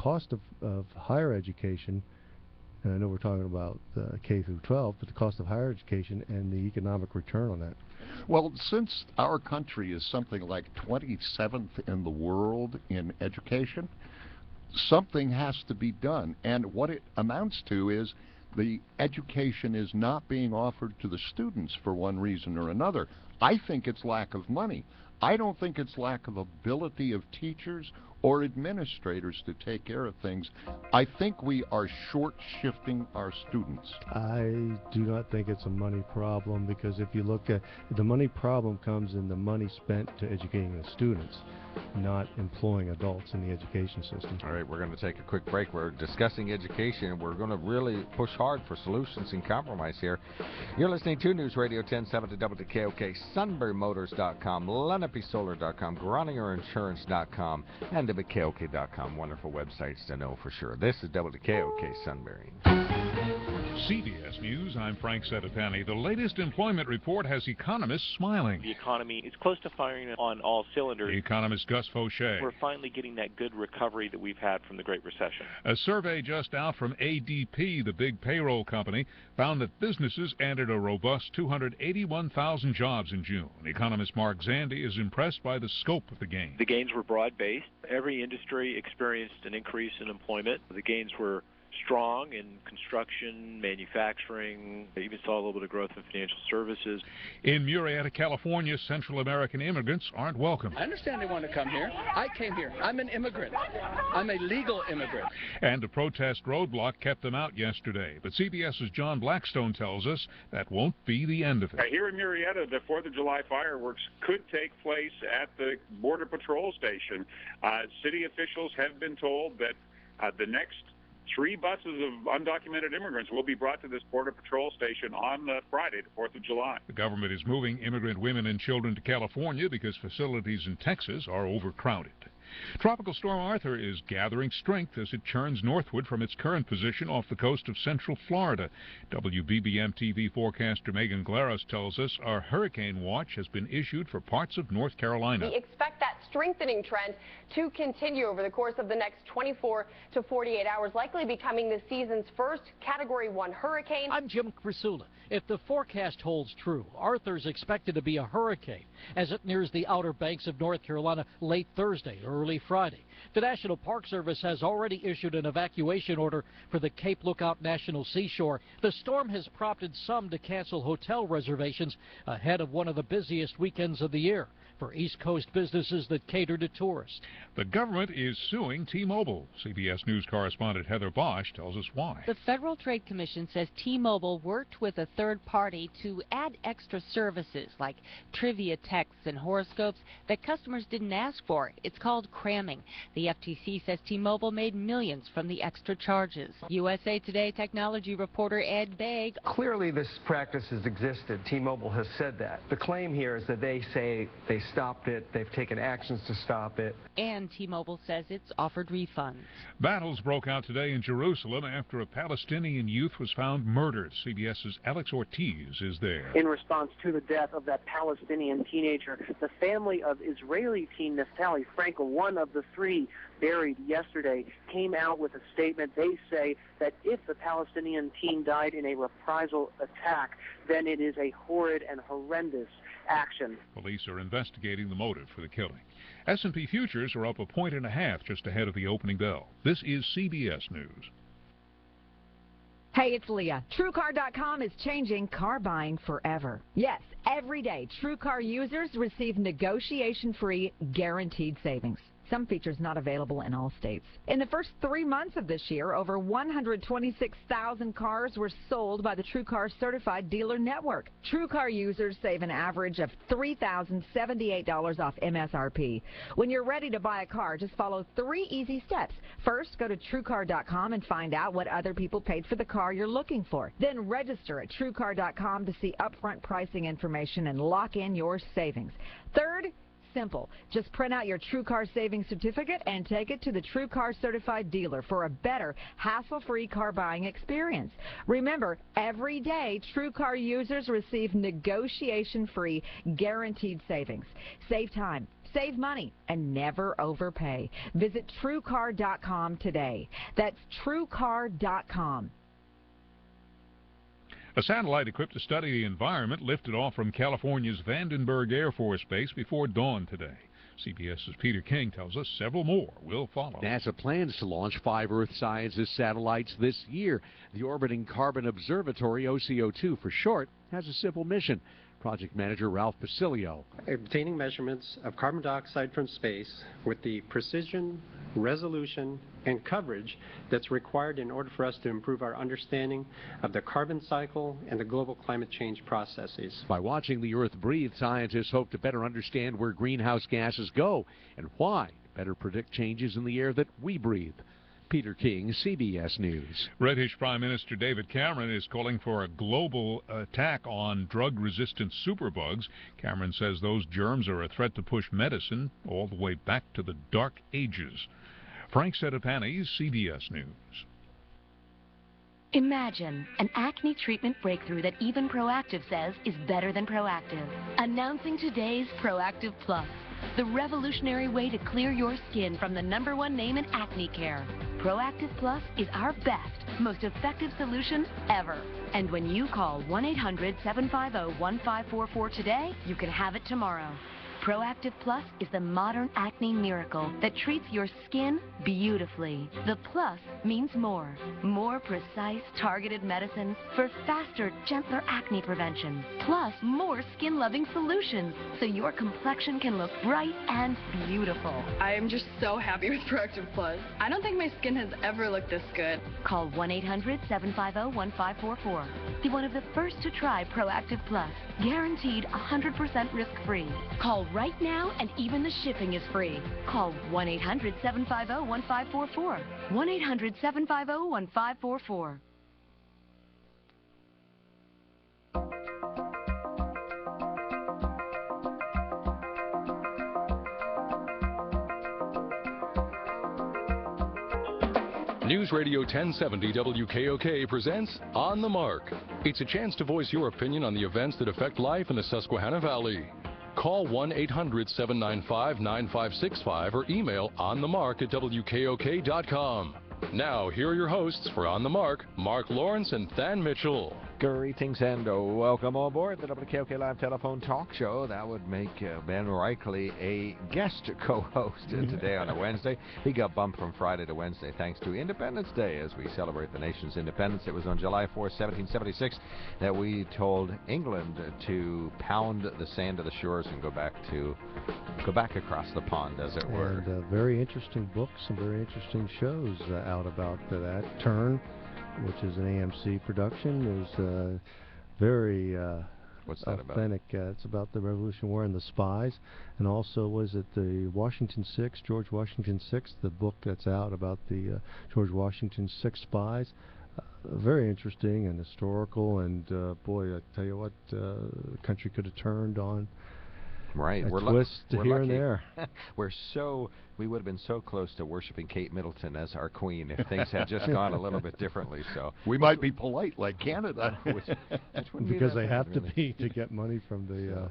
Cost of higher education, and I know we're talking about K through 12, but the cost of higher education and the economic return on that. Well, since our country is something like 27th in the world in education, something has to be done. And what it amounts to is the education is not being offered to the students for one reason or another. I think it's lack of money. I don't think it's lack of ability of teachers or administrators to take care of things. I think we are short-shifting our students. I do not think it's a money problem, because if you look at the money problem comes in the money spent to educating the students, not employing adults in the education system. All right, we're going to take a quick break. We're discussing education. We're going to really push hard for solutions and compromise here. You're listening to News Radio 1070 WKOK, SunburyMotors.com, LenapeSolar.com, Groningerinsurance.com, and WKOK.com. Wonderful websites to know for sure. This is WKOK Sunbury. CBS News, I'm Frank Sedapani. The latest employment report has economists smiling. The economy is close to firing on all cylinders. Economist Gus Fauché. We're finally getting that good recovery that we've had from the Great Recession. A survey just out from ADP, the big payroll company, found that businesses added a robust 281,000 jobs in June. Economist Mark Zandi is impressed by the scope of the gain. The gains were broad-based. Every industry experienced an increase in employment. The gains were strong in construction, manufacturing. They even saw a little bit of growth in financial services. In Murrieta, California, Central American immigrants aren't welcome. I understand they want to come here. I came here. I'm an immigrant. I'm a legal immigrant. And a protest roadblock kept them out yesterday. But CBS's John Blackstone tells us that won't be the end of it. Here in Murrieta, the 4th of July fireworks could take place at the Border Patrol station. City officials have been told that the next 3 buses of undocumented immigrants will be brought to this Border Patrol station on Friday, the 4th of July. The government is moving immigrant women and children to California because facilities in Texas are overcrowded. Tropical Storm Arthur is gathering strength as it churns northward from its current position off the coast of central Florida. WBBM TV forecaster Megan Glaros tells us our hurricane watch has been issued for parts of North Carolina. We expect that strengthening trend to continue over the course of the next 24 to 48 hours, likely becoming the season's first Category 1 hurricane. I'm Jim Crisula. If the forecast holds true, Arthur's expected to be a hurricane as it nears the outer banks of North Carolina late Thursday or early Friday. The National Park Service has already issued an evacuation order for the Cape Lookout National Seashore. The storm has prompted some to cancel hotel reservations ahead of one of the busiest weekends of the year for East Coast businesses that cater to tourists. The government is suing T-Mobile. CBS News correspondent Heather Bosch tells us why. The Federal Trade Commission says T-Mobile worked with a third party to add extra services like trivia texts and horoscopes that customers didn't ask for. It's called cramming. The FTC says T-Mobile made millions from the extra charges. USA Today technology reporter Ed Begg. Clearly this practice has existed. T-Mobile has said that. The claim here is that they say they stopped it, they've taken actions to stop it. And T-Mobile says it's offered refunds. Battles broke out today in Jerusalem after a Palestinian youth was found murdered. CBS's Alex Ortiz is there. In response to the death of that Palestinian teenager, the family of Israeli teen Naftali Frankel, one of the 3 buried yesterday, came out with a statement. They say that if the Palestinian teen died in a reprisal attack, then it is a horrid and horrendous action. Police are investigating the motive for the killing. S&P futures are up 1.5 points just ahead of the opening bell. This is CBS News. Hey, it's Leah. TrueCar.com is changing car buying forever. Yes, every day, TrueCar users receive negotiation-free, guaranteed savings. Some features not available in all states. In the first 3 months of this year, over 126,000 cars were sold by the TrueCar Certified Dealer Network. TrueCar users save an average of $3,078 off MSRP. When you're ready to buy a car, just follow 3 easy steps. First, go to TrueCar.com and find out what other people paid for the car you're looking for. Then register at TrueCar.com to see upfront pricing information and lock in your savings. Third, simple. Just print out your TrueCar savings certificate and take it to the TrueCar Certified Dealer for a better, hassle-free car buying experience. Remember, every day, TrueCar users receive negotiation-free, guaranteed savings. Save time. Save money and never overpay. Visit TrueCar.com today. That's TrueCar.com. A satellite equipped to study the environment lifted off from California's Vandenberg Air Force Base before dawn today. CBS's Peter King tells us several more will follow. NASA plans to launch 5 Earth Sciences satellites this year. The Orbiting Carbon Observatory, OCO2 for short, has a simple mission. Project Manager Ralph Basilio. Obtaining measurements of carbon dioxide from space with the precision, resolution, and coverage that's required in order for us to improve our understanding of the carbon cycle and the global climate change processes. By watching the Earth breathe, scientists hope to better understand where greenhouse gases go and why to better predict changes in the air that we breathe. Peter King, CBS News. British Prime Minister David Cameron is calling for a global attack on drug-resistant superbugs. Cameron says those germs are a threat to push medicine all the way back to the Dark Ages. Frank Sedapani, CBS News. Imagine an acne treatment breakthrough that even Proactiv says is better than Proactiv. Announcing today's Proactiv Plus, the revolutionary way to clear your skin from the #1 name in acne care. Proactiv Plus is our best, most effective solution ever. And when you call 1-800-750-1544 today, you can have it tomorrow. Proactiv Plus is the modern acne miracle that treats your skin beautifully. The plus means more. More precise, targeted medicines for faster, gentler acne prevention. Plus, more skin-loving solutions so your complexion can look bright and beautiful. I am just so happy with Proactiv Plus. I don't think my skin has ever looked this good. Call 1-800-750-1544. Be one of the first to try Proactiv Plus. Guaranteed 100% risk-free. Call right now and even the shipping is free. Call 1-800-750-1544. 1-800-750-1544. News Radio 1070 WKOK presents On the Mark. It's a chance to voice your opinion on the events that affect life in the Susquehanna Valley. Call 1-800-795-9565 or email onthemark@wkok.com. Now, here are your hosts for On the Mark, Mark Lawrence and Than Mitchell. Greetings and welcome on board the WKOK Live Telephone Talk Show. That would make Ben Reichley a guest co-host today on a Wednesday. He got bumped from Friday to Wednesday thanks to Independence Day as we celebrate the nation's independence. It was on July 4th, 1776 that we told England to pound the sand of the shores and go back across the pond, as it were. And very interesting books and very interesting shows out about that. Turn, which is an AMC production, is very What's that authentic. It's about the Revolutionary War and the spies. And also, was it the Washington Six, George Washington Six, the book that's out about the George Washington Six spies. Very interesting and historical, and boy, I tell you what, the country could have turned on. Right, we're twist we're here lucky. and there. We would have been so close to worshiping Kate Middleton as our queen if things had just gone a little bit differently. So we might be polite like Canada, because they have to be to get money from the.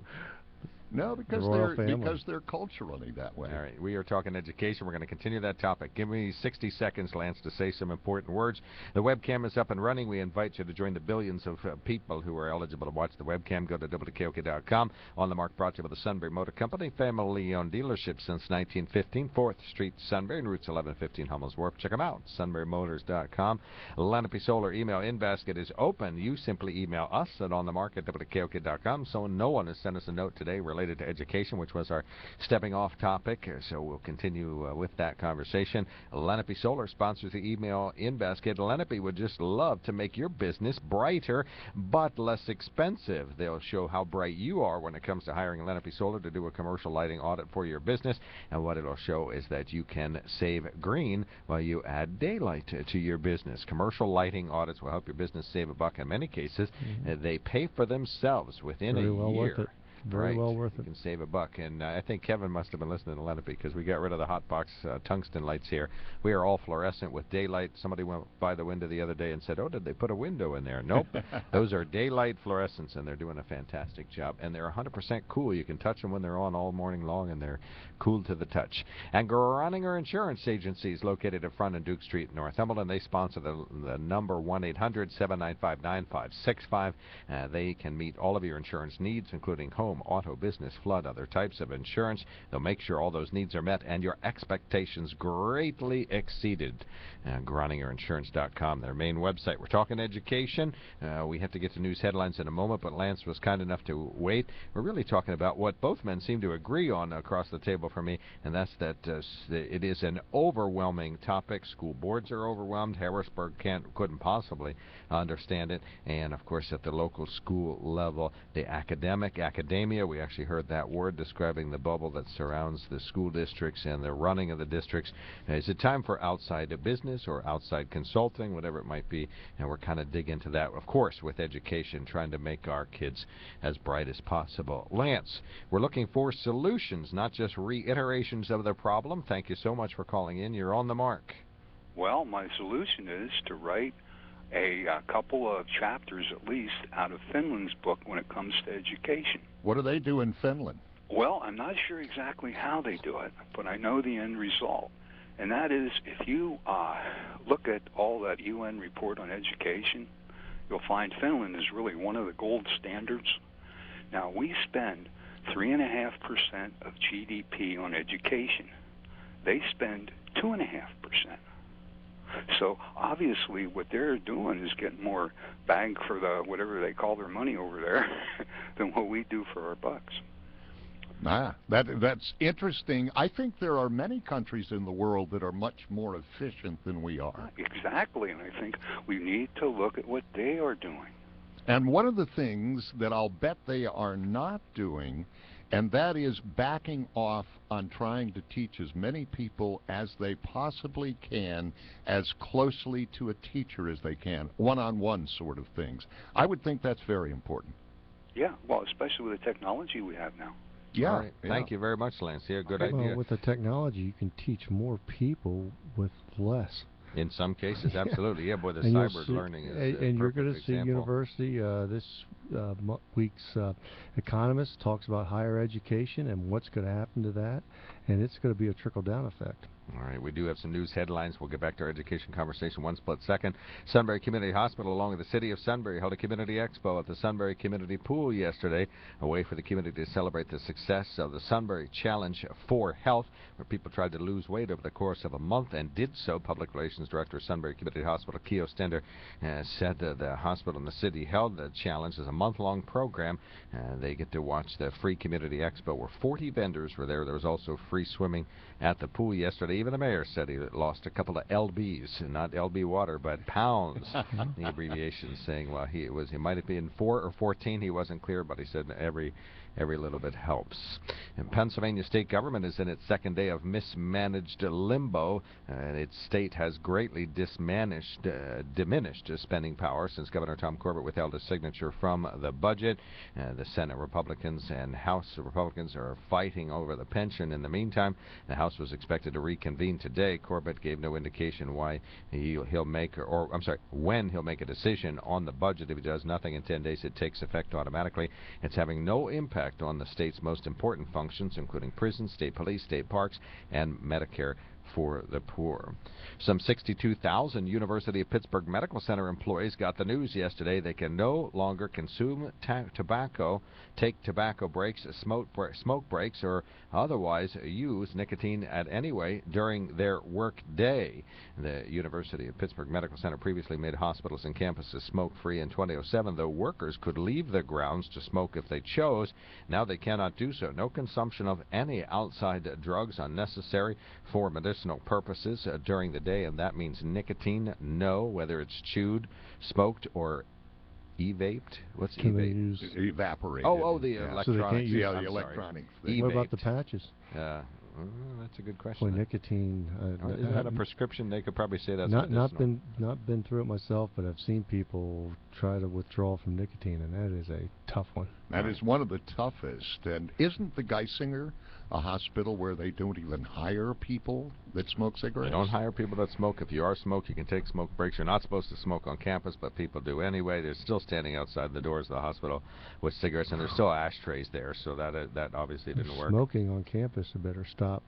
No, because they're culturally that way. All right, we are talking education. We're going to continue that topic. Give me 60 seconds, Lance, to say some important words. The webcam is up and running. We invite you to join the billions of people who are eligible to watch the webcam. Go to WKOK.com. On the Mark brought to you by the Sunbury Motor Company, family-owned dealership since 1915, 4th Street, Sunbury, and routes 1115 Hummels Wharf. Check them out, sunburymotors.com. Lenape Solar email in-basket is open. You simply email us at onthemark@WKOK.com. So no one has sent us a note today related to education, which was our stepping off topic, so we'll continue with that conversation. Lenape Solar sponsors the email in basket. Lenape would just love to make your business brighter but less expensive. They'll show how bright you are when it comes to hiring Lenape Solar to do a commercial lighting audit for your business, and what it'll show is that you can save green while you add daylight to your business. Commercial lighting audits will help your business save $1. In many cases, they pay for themselves within a year. Worth it. Very well worth You it. can save $1. And I think Kevin must have been listening to Lenape because we got rid of the hot box tungsten lights here. We are all fluorescent with daylight. Somebody went by the window the other day and said, "Oh, did they put a window in there?" Nope. Those are daylight fluorescents, and they're doing a fantastic job. And they're 100% cool. You can touch them when they're on all morning long, and they're cool to the touch. And Groninger Insurance Agency is located at Front and Duke Street in Northumberland. They sponsor the number 1-800-795-9565. They can meet all of your insurance needs, including home, auto, business, flood, other types of insurance. They'll make sure all those needs are met and your expectations greatly exceeded. GroningerInsurance.com, their main website. We're talking education. We have to get to news headlines in a moment, but Lance was kind enough to wait. We're really talking about what both men seem to agree on across the table for me, and that's that it is an overwhelming topic. School boards are overwhelmed. Harrisburg couldn't possibly understand it. And, of course, at the local school level, the academia, we actually heard that word describing the bubble that surrounds the school districts and the running of the districts. Is it time for outside business or outside consulting, whatever it might be? And we're kind of dig into that, of course, with education, trying to make our kids as bright as possible. Lance, we're looking for solutions, not just reiterations of the problem. Thank you so much for calling in. You're on the mark. Well, my solution is to write a couple of chapters at least out of Finland's book when it comes to education. What do they do in Finland? Well, I'm not sure exactly how they do it, but I know the end result. And that is, if you look at all that UN report on education, you'll find Finland is really one of the gold standards. Now, we spend 3.5% of GDP on education. They spend 2.5%. So obviously what they're doing is getting more bang for the whatever they call their money over there than what we do for our bucks. That's interesting. I think there are many countries in the world that are much more efficient than we are. Exactly, and I think we need to look at what they are doing. And one of the things that I'll bet they are not doing, and that is backing off on trying to teach as many people as they possibly can, as closely to a teacher as they can, one-on-one sort of things. I would think that's very important. Yeah, well, especially with the technology we have now. Yeah. All right. Thank you very much, Lance. Yeah, good idea. Well, with the technology, you can teach more people with less. In some cases, absolutely. Yeah, boy, the and cyber learning is and you're going to see example. university this week's Economist talks about higher education and what's going to happen to that, and it's going to be a trickle-down effect. All right, we do have some news headlines. We'll get back to our education conversation one split second. Sunbury Community Hospital, along with the City of Sunbury, held a community expo at the Sunbury Community Pool yesterday, a way for the community to celebrate the success of the Sunbury Challenge for Health, where people tried to lose weight over the course of a month and did so. Public Relations Director of Sunbury Community Hospital, Keo Stender, said the hospital and the city held the challenge as a month-long program. They get to watch the free community expo where 40 vendors were there. There was also free swimming at the pool yesterday. Even the mayor said he lost a couple of LBs, not LB water, but pounds. The abbreviation saying, well, he might have been 4 or 14. He wasn't clear, but he said every little bit helps. And Pennsylvania state government is in its second day of mismanaged limbo. Its state has greatly diminished spending power since Governor Tom Corbett withheld his signature from the budget. The Senate Republicans and House Republicans are fighting over the pension. In the meantime, the House was expected to reconvene today. Corbett gave no indication when he'll make a decision on the budget. If he does nothing in 10 days, it takes effect automatically. It's having no impact on the state's most important functions, including prisons, state police, state parks, and Medicare for the poor. Some 62,000 University of Pittsburgh Medical Center employees got the news yesterday they can no longer consume tobacco, take tobacco breaks, smoke breaks, or otherwise use nicotine at any way during their work day. The University of Pittsburgh Medical Center previously made hospitals and campuses smoke-free in 2007, though workers could leave the grounds to smoke if they chose. Now they cannot do so. No consumption of any outside drugs unnecessary for medicinal purposes during the day, and that means nicotine, no, whether it's chewed, smoked, or e-vaped. What's e-vape? Evaporated. Oh, the electronics. So they can't use the electronics. What about the patches? That's a good question. Boy, nicotine. Is that a prescription? They could probably say that's not medicinal. been through it myself, but I've seen people try to withdraw from nicotine, and that is a tough one. That is one of the toughest. And isn't the Geisinger a hospital where they don't even hire people that smoke cigarettes? They don't hire people that smoke. If you are smoked, you can take smoke breaks. You're not supposed to smoke on campus, but people do anyway. They're still standing outside the doors of the hospital with cigarettes, and there's still ashtrays there, so that obviously didn't work. Smoking on campus, you better stop,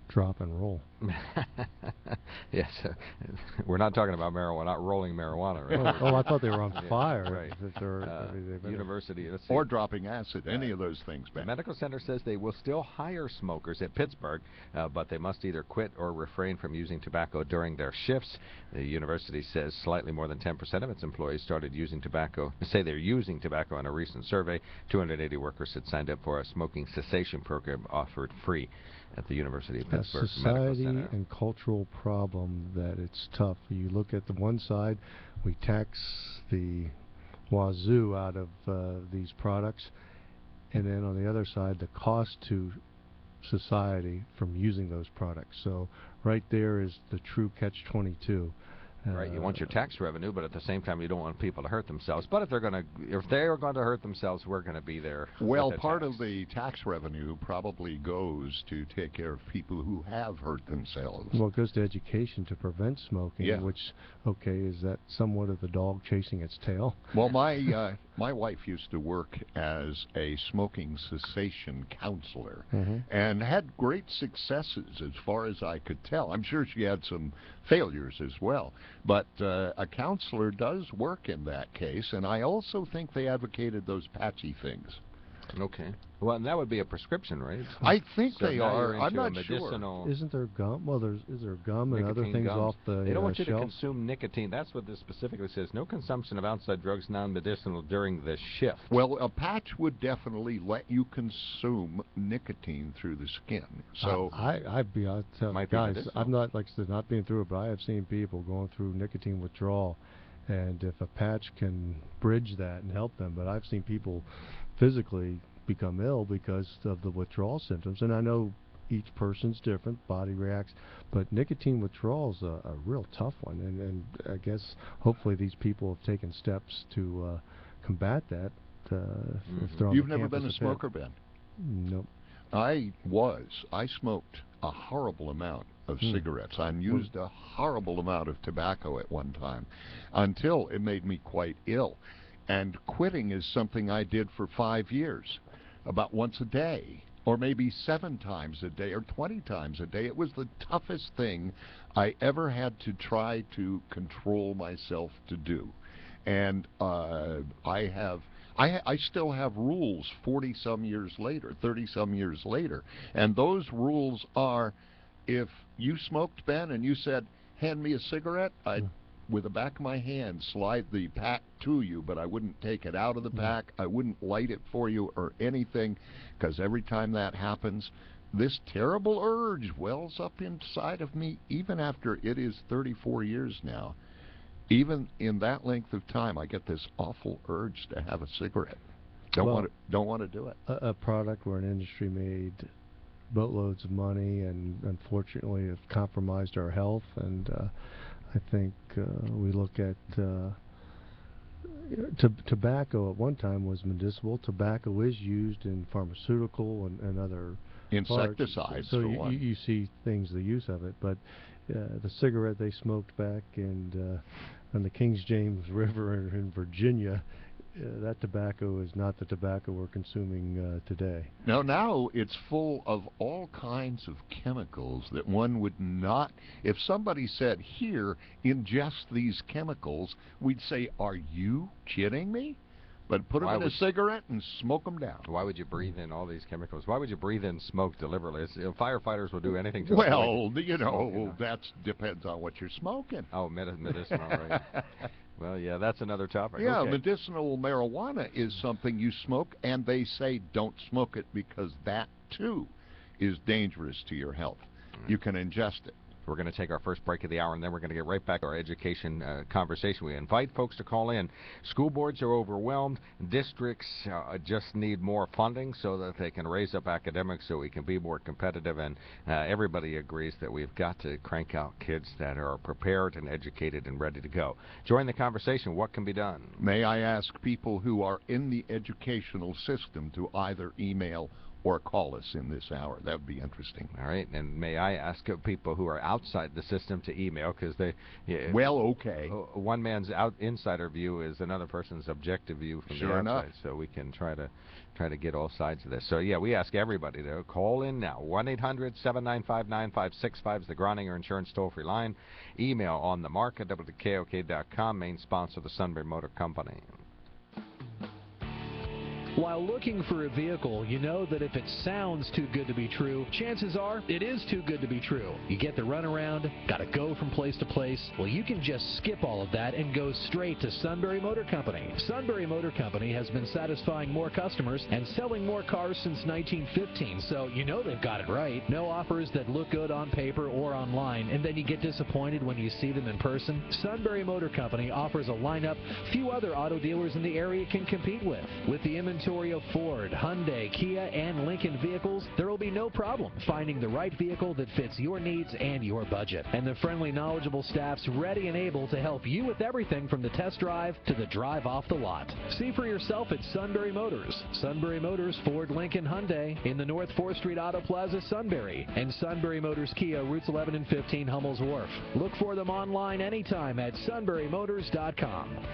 drop, and roll. Yes, we're not talking about marijuana, not rolling marijuana. Right? Oh, I thought they were on Yeah, fire. right. University, let's see. Or dropping acid, any of those things. The medical center says they will still hire smokers at Pittsburgh, but they must either quit or refrain from using tobacco during their shifts. The university says slightly more than 10% of its employees started using tobacco, say they're using tobacco in a recent survey. 280 workers had signed up for a smoking cessation program offered free at the University of Pittsburgh Medical Society Center. and cultural problem that it's tough. You look at the one side, we tax the wazoo out of these products, and then on the other side, the cost to society from using those products. So right there is the true catch-22. Right, you want your tax revenue, but at the same time, you don't want people to hurt themselves. But if they're going to hurt themselves, we're going to be there. Well, part of the tax revenue probably goes to take care of people who have hurt themselves. Well, it goes to education to prevent smoking, Yeah. which, okay, is that somewhat of the dog chasing its tail? Well, my wife used to work as a smoking cessation counselor and had great successes as far as I could tell. I'm sure she had some failures as well. But a counselor does work in that case, and I also think they advocated those patchy things. Okay. Well, and that would be a prescription, right? I think So they now are. you're I'm into not a medicinal sure. Isn't there gum? Well, is there gum and other nicotine things gums. off the They don't want you shelf? to consume nicotine. That's what this specifically says. No consumption of outside drugs non-medicinal during the shift. Well, a patch would definitely let you consume nicotine through the skin. So I'd tell Might be guys, medicinal. I'm not, like I said, not being through it, but I have seen people going through nicotine withdrawal, and if a patch can bridge that and help them, but I've seen people physically become ill because of the withdrawal symptoms, and I know each person's different, body reacts, but nicotine withdrawal is a real tough one, and I guess hopefully these people have taken steps to combat that. If they're on you've the never campus been a of smoker, Ben? Nope. I smoked a horrible amount of cigarettes. I used a horrible amount of tobacco at one time until it made me quite ill. And quitting is something I did for 5 years, about once a day, or maybe 7 times a day, or 20 times a day. It was the toughest thing I ever had to try to control myself to do. And I still have rules 40-some years later, 30-some years later. And those rules are, if you smoked, Ben, and you said, hand me a cigarette, I'd, with the back of my hand, slide the pack to you, but I wouldn't take it out of the pack. I wouldn't light it for you or anything, because every time that happens, this terrible urge wells up inside of me, even after it is 34 years now. Even in that length of time, I get this awful urge to have a cigarette. Don't want to do it. A product where an industry made boatloads of money and unfortunately have compromised our health, and I think we look at tobacco at one time was medicinal. Tobacco is used in pharmaceutical and other insecticides. So you see things, the use of it, but the cigarette they smoked back on the Kings James River in Virginia, that tobacco is not the tobacco we're consuming today. Now it's full of all kinds of chemicals that one would not, if somebody said, here, ingest these chemicals, we'd say, are you kidding me? But put them in a cigarette and smoke them down. Why would you breathe in all these chemicals? Why would you breathe in smoke deliberately? firefighters will do anything to avoid smoke, that depends on what you're smoking. Oh, medicinal, right. Well, yeah, that's another topic. Yeah, okay. Medicinal marijuana is something you smoke, and they say don't smoke it because that, too, is dangerous to your health. You can ingest it. We're going to take our first break of the hour, and then we're going to get right back to our education conversation. We invite folks to call in. School boards are overwhelmed. Districts just need more funding so that they can raise up academics so we can be more competitive, and everybody agrees that we've got to crank out kids that are prepared and educated and ready to go. Join the conversation. What can be done? May I ask people who are in the educational system to either email or call us in this hour? That would be interesting. All right, and may I ask people who are outside the system to email, because they... Yeah, well, okay. One man's insider view is another person's objective view from the outside, enough. So we can try to get all sides of this. So, yeah, we ask everybody to call in now. 1-800-795-9565 is the Groninger Insurance toll-free line. Email on the mark at WKOK.com, main sponsor of the Sunbury Motor Company. While looking for a vehicle, you know that if it sounds too good to be true, chances are it is too good to be true. You get the runaround, gotta go from place to place. Well, you can just skip all of that and go straight to Sunbury Motor Company. Sunbury Motor Company has been satisfying more customers and selling more cars since 1915, so you know they've got it right. No offers that look good on paper or online, and then you get disappointed when you see them in person. Sunbury Motor Company offers a lineup few other auto dealers in the area can compete with. With the inventory of Ford, Hyundai, Kia, and Lincoln vehicles, there will be no problem finding the right vehicle that fits your needs and your budget. And the friendly, knowledgeable staff's ready and able to help you with everything from the test drive to the drive off the lot. See for yourself at Sunbury Motors. Sunbury Motors, Ford, Lincoln, Hyundai in the North 4th Street Auto Plaza, Sunbury. And Sunbury Motors Kia, routes 11 and 15, Hummel's Wharf. Look for them online anytime at sunburymotors.com.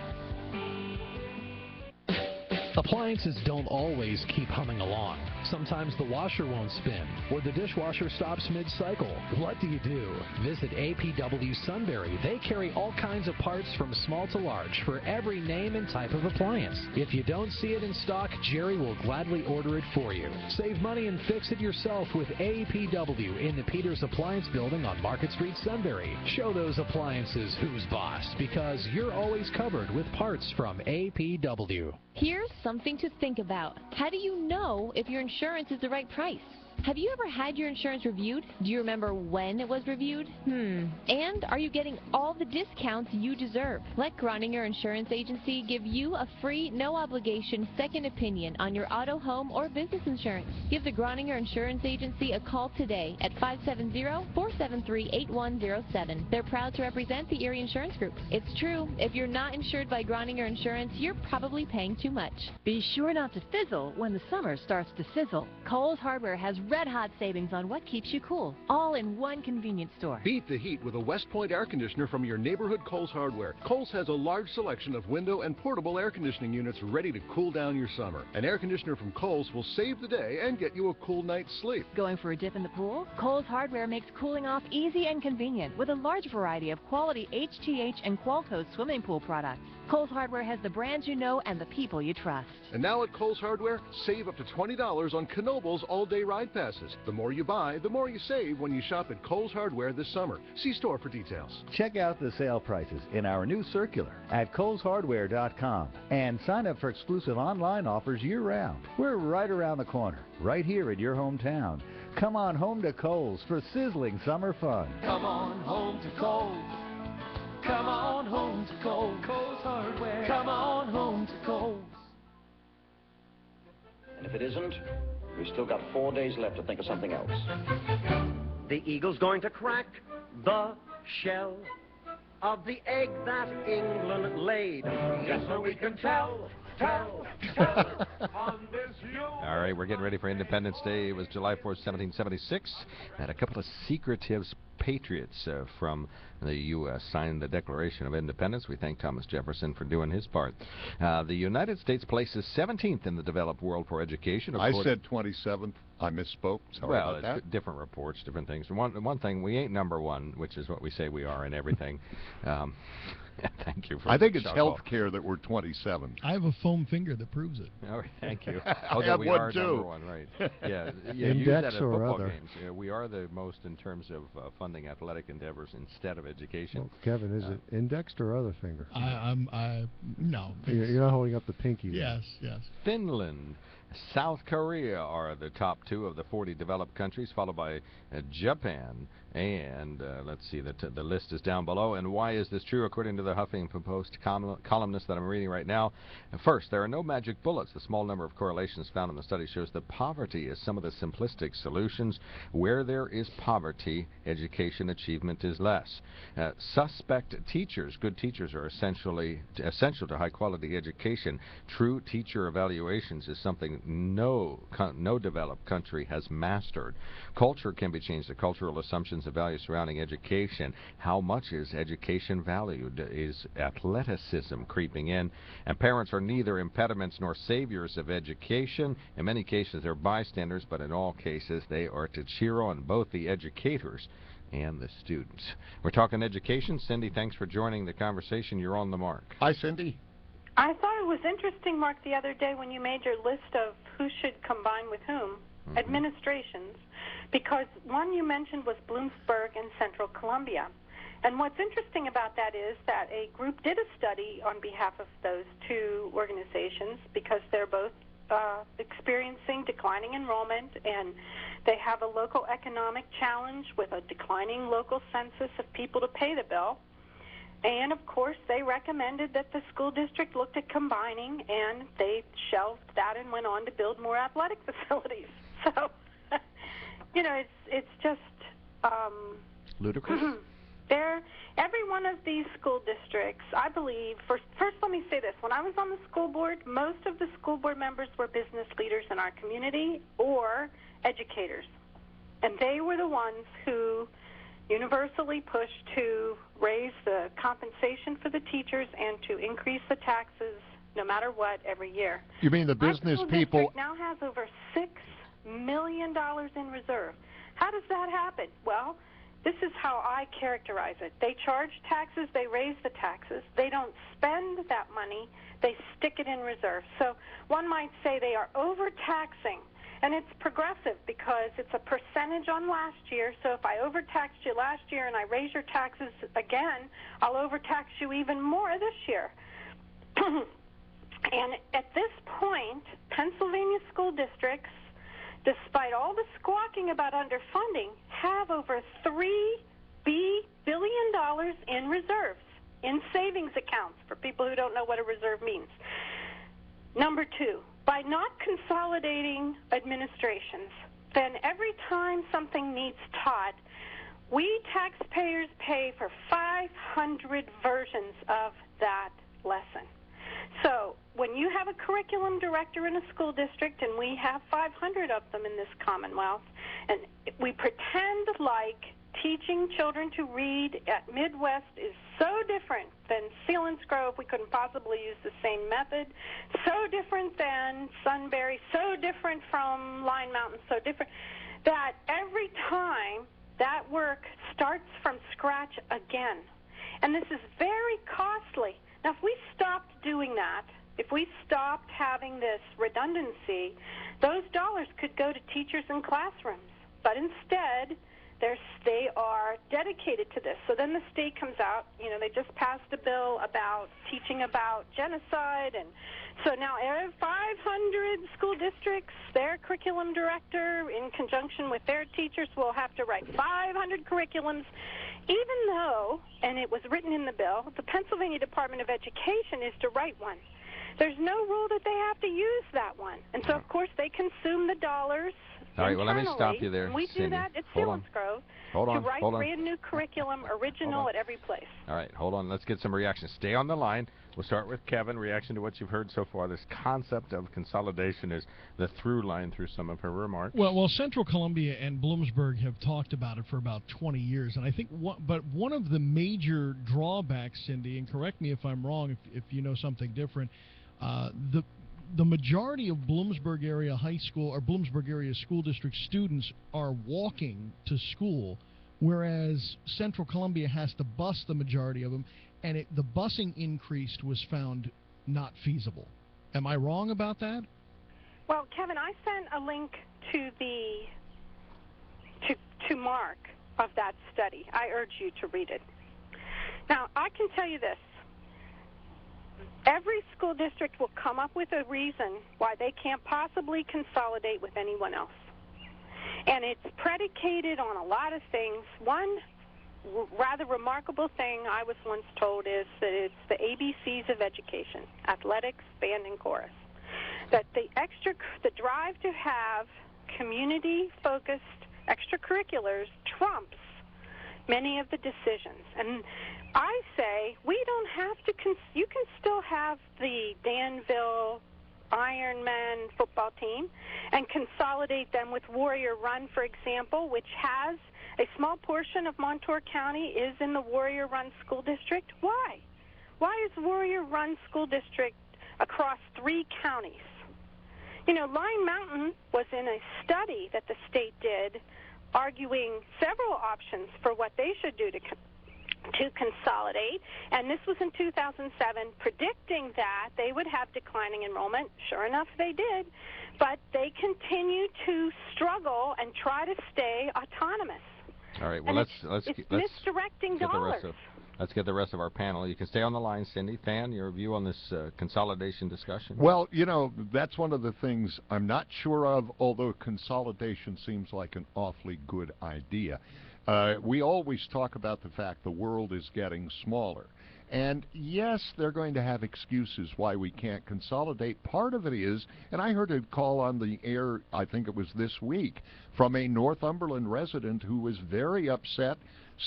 Appliances don't always keep humming along. Sometimes the washer won't spin, or the dishwasher stops mid-cycle. What do you do? Visit APW Sunbury. They carry all kinds of parts from small to large for every name and type of appliance. If you don't see it in stock, Jerry will gladly order it for you. Save money and fix it yourself with APW in the Peters Appliance Building on Market Street, Sunbury. Show those appliances who's boss, because you're always covered with parts from APW. Here's something to think about. How do you know if your insurance is the right price? Have you ever had your insurance reviewed? Do you remember when it was reviewed? And are you getting all the discounts you deserve? Let Groninger Insurance Agency give you a free, no-obligation second opinion on your auto, home, or business insurance. Give the Groninger Insurance Agency a call today at 570-473-8107. They're proud to represent the Erie Insurance Group. It's true, if you're not insured by Groninger Insurance, you're probably paying too much. Be sure not to fizzle when the summer starts to sizzle. Kohl's Hardware has red-hot savings on what keeps you cool, all in one convenience store. Beat the heat with a West Point air conditioner from your neighborhood Kohl's Hardware. Kohl's has a large selection of window and portable air conditioning units ready to cool down your summer. An air conditioner from Kohl's will save the day and get you a cool night's sleep. Going for a dip in the pool? Kohl's Hardware makes cooling off easy and convenient with a large variety of quality HTH and Qualtos swimming pool products. Kohl's Hardware has the brands you know and the people you trust. And now at Kohl's Hardware, save up to $20 on Knoebels all-day ride passes. The more you buy, the more you save when you shop at Kohl's Hardware this summer. See store for details. Check out the sale prices in our new circular at KohlsHardware.com and sign up for exclusive online offers year-round. We're right around the corner, right here in your hometown. Come on home to Kohl's for sizzling summer fun. Come on home to Kohl's. Come on home to Kohl's. Kohl's Hardware. Come on home to Kohl's. And if it isn't, we've still got 4 days left to think of something else. The eagle's going to crack the shell of the egg that England laid. Just so we can tell on this All right, we're getting ready for Independence Day. It was July 4th, 1776. Had a couple of secretive patriots from the U.S. signed the Declaration of Independence. We thank Thomas Jefferson for doing his part. The United States places 17th in the developed world for education. I said 27th. I misspoke. Sorry about that. Different reports, different things. One thing, we ain't number one, which is what we say we are in everything. Thank you. I think it's health care that we're 27th. I have a foam finger that proves it. Oh, thank you. I have we one are too. Number one, right? Yeah, Index use that at or football other. games. We are the most in terms of funding athletic endeavors instead of education. Well, Kevin, is it indexed or other finger? No. You're not holding up the pinky. Yes, yes. Finland South Korea are the top 2 of the 40 developed countries, followed by Japan. And let's see, the list is down below. And why is this true? According to the Huffington Post columnist that I'm reading right now, first, there are no magic bullets. The small number of correlations found in the study shows that poverty is some of the simplistic solutions. Where there is poverty, education achievement is less. Suspect teachers. Good teachers are essential to high-quality education. True teacher evaluations is something no developed country has mastered. Culture can be changed. The cultural assumptions and values surrounding education. How much is education valued? Is athleticism creeping in? And parents are neither impediments nor saviors of education. In many cases, they're bystanders, but in all cases, they are to cheer on both the educators and the students. We're talking education. Cindy, thanks for joining the conversation. You're on the mark. Hi, Cindy. I thought it was interesting, Mark, the other day when you made your list of who should combine with whom, administrations, because one you mentioned was Bloomsburg and Central Columbia. And what's interesting about that is that a group did a study on behalf of those 2 organizations because they're both experiencing declining enrollment, and they have a local economic challenge with a declining local census of people to pay the bill. And, of course, they recommended that the school district looked at combining, and they shelved that and went on to build more athletic facilities. So, you know, it's just ludicrous. Every one of these school districts, I believe, first let me say this. When I was on the school board, most of the school board members were business leaders in our community or educators. And they were the ones who universally pushed to raise the compensation for the teachers and to increase the taxes no matter what every year. You mean the business people? District now has over $6 million in reserve. How does that happen? Well, this is how I characterize it. They charge taxes, they raise the taxes. They don't spend that money, they stick it in reserve. So one might say they are overtaxing. And it's progressive because it's a percentage on last year. So if I overtaxed you last year and I raise your taxes again, I'll overtax you even more this year. And at this point, Pennsylvania school districts, despite all the squawking about underfunding, have over $3 billion in reserves, in savings accounts, for people who don't know what a reserve means. Number 2, by not consolidating administrations, then every time something needs taught, we taxpayers pay for 500 versions of that lesson. So when you have a curriculum director in a school district, and we have 500 of them in this Commonwealth, and we pretend like teaching children to read at Midwest is so different than Selinsgrove, we couldn't possibly use the same method, so different than Sunbury, so different from Line Mountain, so different, that every time that work starts from scratch again. And this is very costly. Now, if we stopped doing that, if we stopped having this redundancy, those dollars could go to teachers in classrooms. But instead, they are dedicated to this. So then the state comes out, you know, they just passed a bill about teaching about genocide, and so now 500 school districts, their curriculum director, in conjunction with their teachers, will have to write 500 curriculums, even though, and it was written in the bill, the Pennsylvania Department of Education is to write one. There's no rule that they have to use that one. And so, of course, they consume the dollars. All right, well, let me stop you there, and we Cindy. do that at Hold Selinsgrove on, to write hold on. brand new curriculum, original at every place. All right, hold on. Let's get some reactions. Stay on the line. We'll start with Kevin. Reaction to what you've heard so far. This concept of consolidation is the through line through some of her remarks. Well, Central Columbia and Bloomsburg have talked about it for about 20 years, and I think one of the major drawbacks, Cindy, and correct me if I'm wrong, if you know something different, the majority of Bloomsburg area high school or Bloomsburg area school district students are walking to school, whereas Central Columbia has to bus the majority of them, and the busing increase was found not feasible. Am I wrong about that? Well, Kevin, I sent a link to to Mark of that study. I urge you to read it. Now, I can tell you this. every school district will come up with a reason why they can't possibly consolidate with anyone else. And it's predicated on a lot of things. One rather remarkable thing I was once told is that it's the ABCs of education: athletics, band, and chorus. That the drive to have community-focused extracurriculars trumps many of the decisions. And I say we don't have to, you can still have the Danville Ironman football team and consolidate them with Warrior Run, for example, which has a small portion of Montour County is in the Warrior Run School District. Why? Why is Warrior Run School District across 3 counties? You know, Lime Mountain was in a study that the state did, arguing several options for what they should do to consolidate, and this was in 2007, predicting that they would have declining enrollment. Sure enough, they did, but they continue to struggle and try to stay autonomous. All right, well, and let's misdirecting dollars. Let's get the rest of our panel. You can stay on the line, Cindy. Than, your view on this consolidation discussion? Well, you know, that's one of the things I'm not sure of, although consolidation seems like an awfully good idea. We always talk about the fact the world is getting smaller. And yes, they're going to have excuses why we can't consolidate. Part of it is, and I heard a call on the air, I think it was this week, from a Northumberland resident who was very upset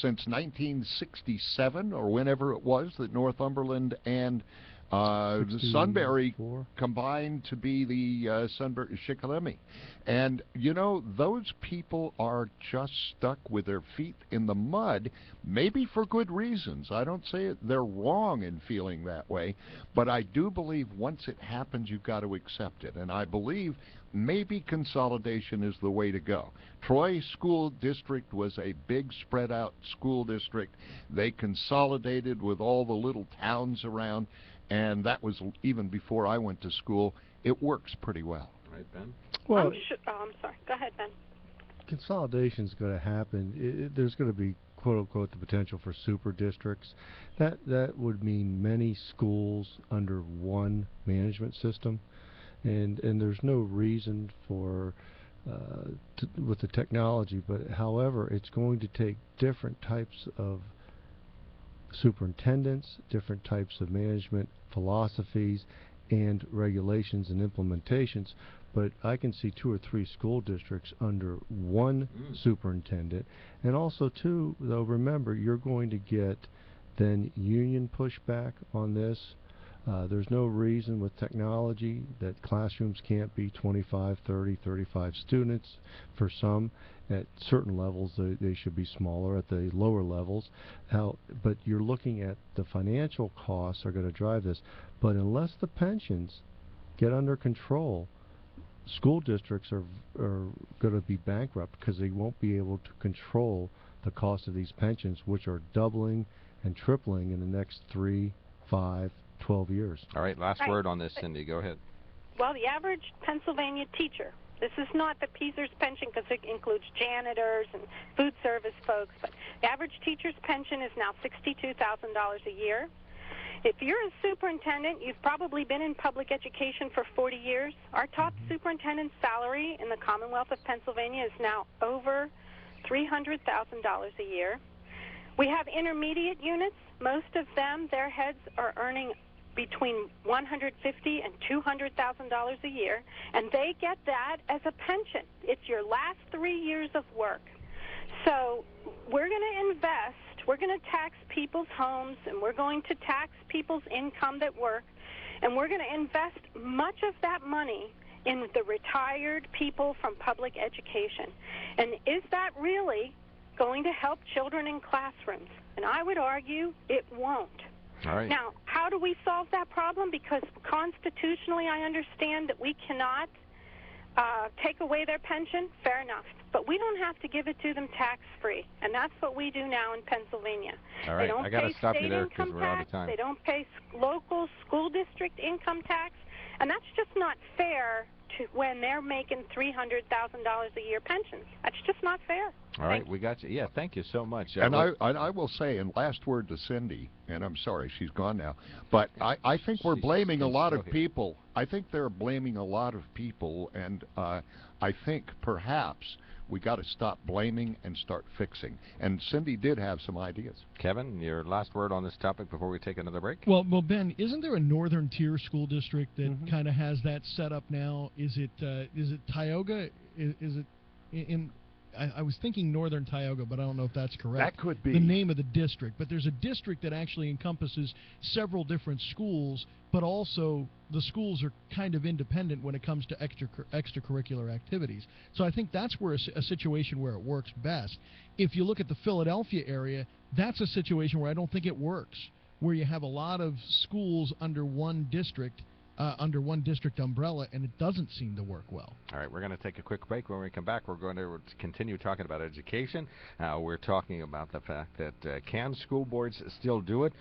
since 1967 or whenever it was that Northumberland and Sunbury combined to be the Sunbury Shikellamy. And, you know, those people are just stuck with their feet in the mud, maybe for good reasons. I don't say they're wrong in feeling that way, but I do believe once it happens, you've got to accept it. And I believe maybe consolidation is the way to go. Troy School District was a big spread out school district. They consolidated with all the little towns around, and that was even before I went to school. It works pretty well. Right, Ben? Well, I'm sorry. Go ahead, Ben. Consolidation is going to happen. There's going to be, quote unquote, the potential for super districts. That would mean many schools under one management system, and there's no reason for with the technology. But however, it's going to take different types of superintendents, different types of management philosophies and regulations and implementations. But I can see 2 or 3 school districts under one superintendent. And also, too, though, remember, you're going to get then union pushback on this. There's no reason with technology that classrooms can't be 25, 30, 35 students. For some, at certain levels, they should be smaller. At the lower levels, but you're looking at the financial costs are going to drive this. But unless the pensions get under control, school districts are going to be bankrupt because they won't be able to control the cost of these pensions, which are doubling and tripling in the next 3, 5, 12 years. All right, last word on this, Cindy. Go ahead. Well, the average Pennsylvania teacher, this is not the PSERS pension because it includes janitors and food service folks, but the average teacher's pension is now $62,000 a year. If you're a superintendent, you've probably been in public education for 40 years. Our top superintendent's salary in the Commonwealth of Pennsylvania is now over $300,000 a year. We have intermediate units. Most of them, their heads are earning between $150,000 and $200,000 a year, and they get that as a pension. It's your last 3 years of work. So we're going to invest. We're going to tax people's homes, and we're going to tax people's income that work, and we're going to invest much of that money in the retired people from public education. And is that really going to help children in classrooms? And I would argue it won't. All right. Now, how do we solve that problem? Because constitutionally I understand that we cannot take away their pension. Fair enough. But we don't have to give it to them tax-free. And that's what we do now in Pennsylvania. All right, I got to stop you there because income we're out tax. of time. They don't pay local school district income tax. And that's just not fair to when they're making $300,000 a year pensions. That's just not fair. All right, we got you. Yeah, thank you so much. And I will say, and last word to Cindy, and I'm sorry, she's gone now, but I think we're blaming a lot of people. I think they're blaming a lot of people, and I think perhaps we got to stop blaming and start fixing. And Cindy did have some ideas. Kevin, your last word on this topic before we take another break? Well, Ben, isn't there a northern tier school district that kind of has that set up now? Is it Tioga? Is it in? I was thinking Northern Tioga, but I don't know if that's correct. That could be the name of the district. But there's a district that actually encompasses several different schools, but also the schools are kind of independent when it comes to extracurricular activities. So I think that's where a situation where it works best. If you look at the Philadelphia area, that's a situation where I don't think it works, where you have a lot of schools under one district umbrella, and it doesn't seem to work well. All right, we're going to take a quick break. When we come back, we're going to continue talking about education. We're talking about the fact that can school boards still do it?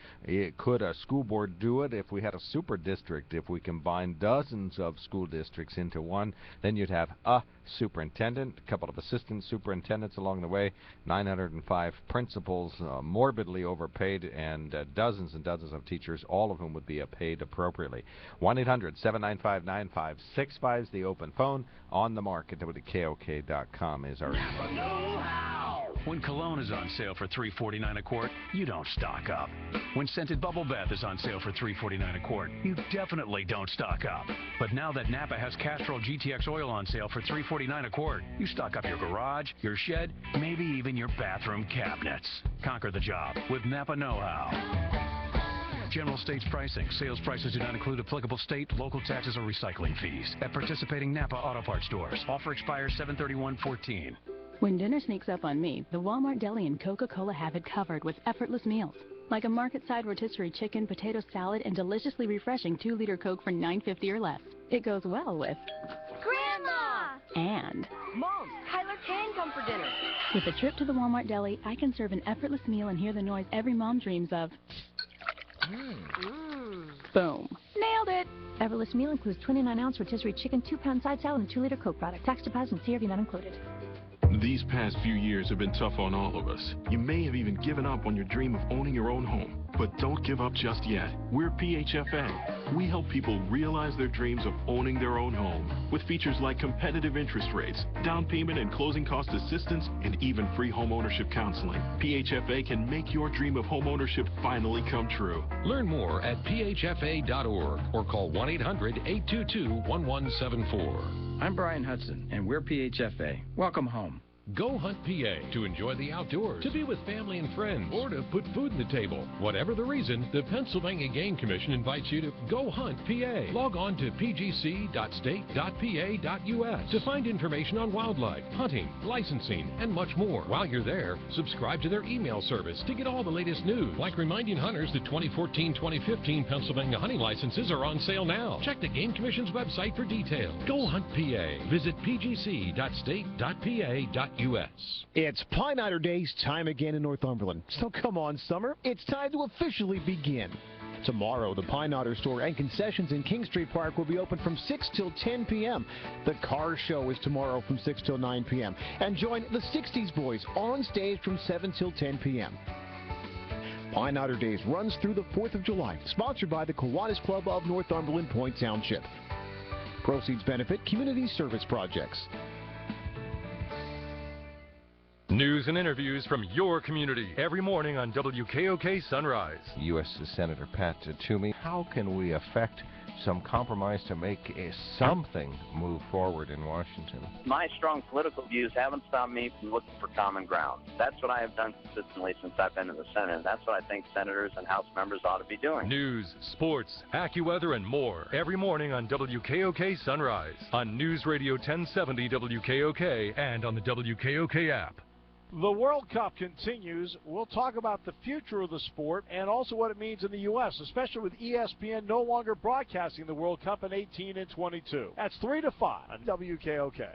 Could a school board do it if we had a super district? If we combine dozens of school districts into one, then you'd have a superintendent, a couple of assistant superintendents along the way, 905 principals, morbidly overpaid, and dozens and dozens of teachers, all of whom would be paid appropriately. 1-800-795-9565 is the open phone. On the Mark at WKOK.com is our... When cologne is on sale for $3.49 a quart, you don't stock up. When scented bubble bath is on sale for $3.49 a quart, you definitely don't stock up. But now that Napa has Castrol GTX oil on sale for $3.49 a quart, you stock up your garage, your shed, maybe even your bathroom cabinets. Conquer the job with Napa Know-How. General states pricing. Sales prices do not include applicable state, local taxes, or recycling fees. At participating Napa Auto Parts stores. Offer expires 7/31/14. When dinner sneaks up on me, the Walmart Deli and Coca-Cola have it covered with effortless meals. Like a market-side rotisserie chicken, potato salad, and deliciously refreshing 2-liter Coke for $9.50 or less. It goes well with... Grandma! And... Mom, Tyler can come for dinner. With a trip to the Walmart Deli, I can serve an effortless meal and hear the noise every mom dreams of. Boom. Nailed it! Effortless meal includes 29-ounce rotisserie chicken, 2-pound side salad, and 2-liter Coke product. Tax deposit and CRV not included. These past few years have been tough on all of us. You may have even given up on your dream of owning your own home. But don't give up just yet. We're PHFA. We help people realize their dreams of owning their own home with features like competitive interest rates, down payment and closing cost assistance, and even free home ownership counseling. PHFA can make your dream of home ownership finally come true. Learn more at phfa.org or call 1-800-822-1174. I'm Brian Hudson, and we're PHFA. Welcome home. Go Hunt PA to enjoy the outdoors, to be with family and friends, or to put food on the table. Whatever the reason, the Pennsylvania Game Commission invites you to Go Hunt PA. Log on to pgc.state.pa.us to find information on wildlife, hunting, licensing, and much more. While you're there, subscribe to their email service to get all the latest news, like reminding hunters that 2014-2015 Pennsylvania hunting licenses are on sale now. Check the Game Commission's website for details. Go Hunt PA. Visit pgc.state.pa.us. It's Pine Nighter Days time again in Northumberland. So come on, summer, it's time to officially begin. Tomorrow, the Pine Nighter store and concessions in King Street Park will be open from 6 till 10 p.m. The car show is tomorrow from 6 till 9 p.m. And join the 60s Boys on stage from 7 till 10 p.m. Pine Nighter Days runs through the 4th of July, sponsored by the Kiwanis Club of Northumberland Point Township. Proceeds benefit community service projects. News and interviews from your community every morning on WKOK Sunrise. U.S. Senator Pat Toomey, how can we affect some compromise to make something move forward in Washington? My strong political views haven't stopped me from looking for common ground. That's what I have done consistently since I've been in the Senate, and that's what I think senators and House members ought to be doing. News, sports, AccuWeather, and more every morning on WKOK Sunrise, on News Radio 1070 WKOK, and on the WKOK app. The World Cup continues. We'll talk about the future of the sport and also what it means in the U.S., especially with ESPN no longer broadcasting the World Cup in 18 and 22. That's 3 to 5 on WKOK.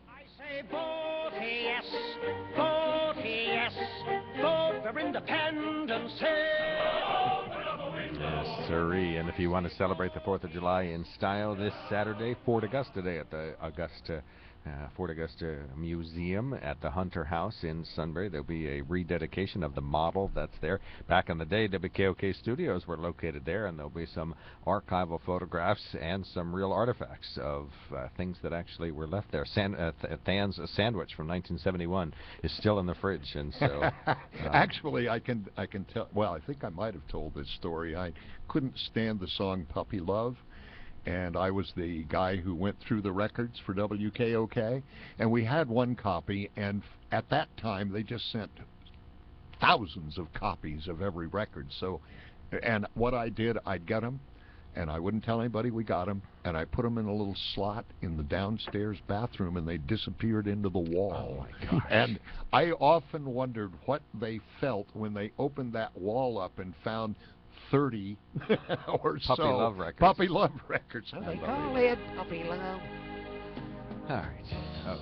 I say vote yes, vote yes, vote for independence. sirree. And if you want to celebrate the 4th of July in style this Saturday, Fort Augusta Day at the Fort Augusta Museum at the Hunter House in Sunbury. There'll be a rededication of the model that's there. Back in the day, WKOK studios were located there, and there'll be some archival photographs and some real artifacts of things that actually were left there. Than's sandwich from 1971 is still in the fridge, and so actually, I can tell. Well, I think I might have told this story. I couldn't stand the song "Puppy Love." And I was the guy who went through the records for WKOK, and we had one copy, and at that time they just sent thousands of copies of every record. So, and what I did, I'd get them, and I wouldn't tell anybody we got them, and I put them in a little slot in the downstairs bathroom, and they disappeared into the wall. Oh my gosh. And I often wondered what they felt when they opened that wall up and found 30 or Puppy so Love records. Puppy Love records. They call it Puppy Love. All right.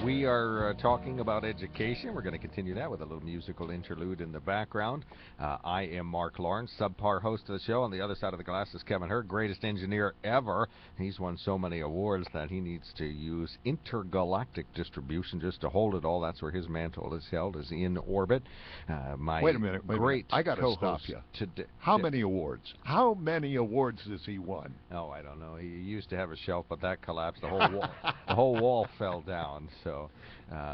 We are talking about education. We're going to continue that with a little musical interlude in the background. I am Mark Lawrence, subpar host of the show. On the other side of the glass is Kevin Hurd, greatest engineer ever. He's won so many awards that he needs to use intergalactic distribution just to hold it all. That's where his mantle is held, is in orbit. Wait a minute. I got to stop you. How many awards? How many awards has he won? Oh, I don't know. He used to have a shelf, but that collapsed. The whole wall fell down. So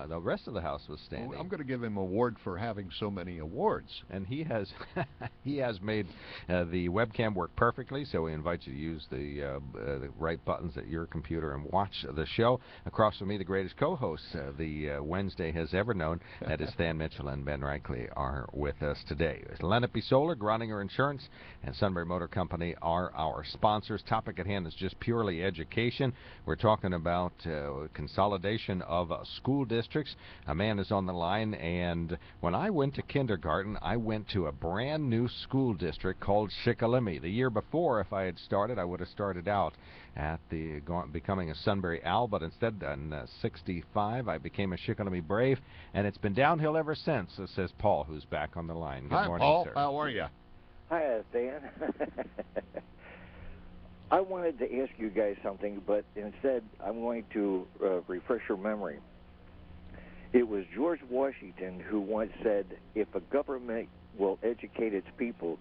the rest of the house was standing. I'm going to give him an award for having so many awards. And he has made the webcam work perfectly, so we invite you to use the right buttons at your computer and watch the show. Across from me, the greatest co-hosts the Wednesday has ever known. That is Than Mitchell and Ben Reichley are with us today. Lenape Solar, Groninger Insurance, and Sunbury Motor Company are our sponsors. Topic at hand is just purely education. We're talking about consolidation of school districts. A man is on the line, and when I went to kindergarten, I went to a brand new school district called Shikellamy. The year before, if I had started, I would have started out at becoming a Sunbury Owl, but instead in 65, I became a Shikellamy Brave, and it's been downhill ever since, says Paul, who's back on the line. Good morning, Paul. sir. How are you? Hi, Dan. I wanted to ask you guys something, but instead I'm going to refresh your memory. It was George Washington who once said, if a government will educate its people,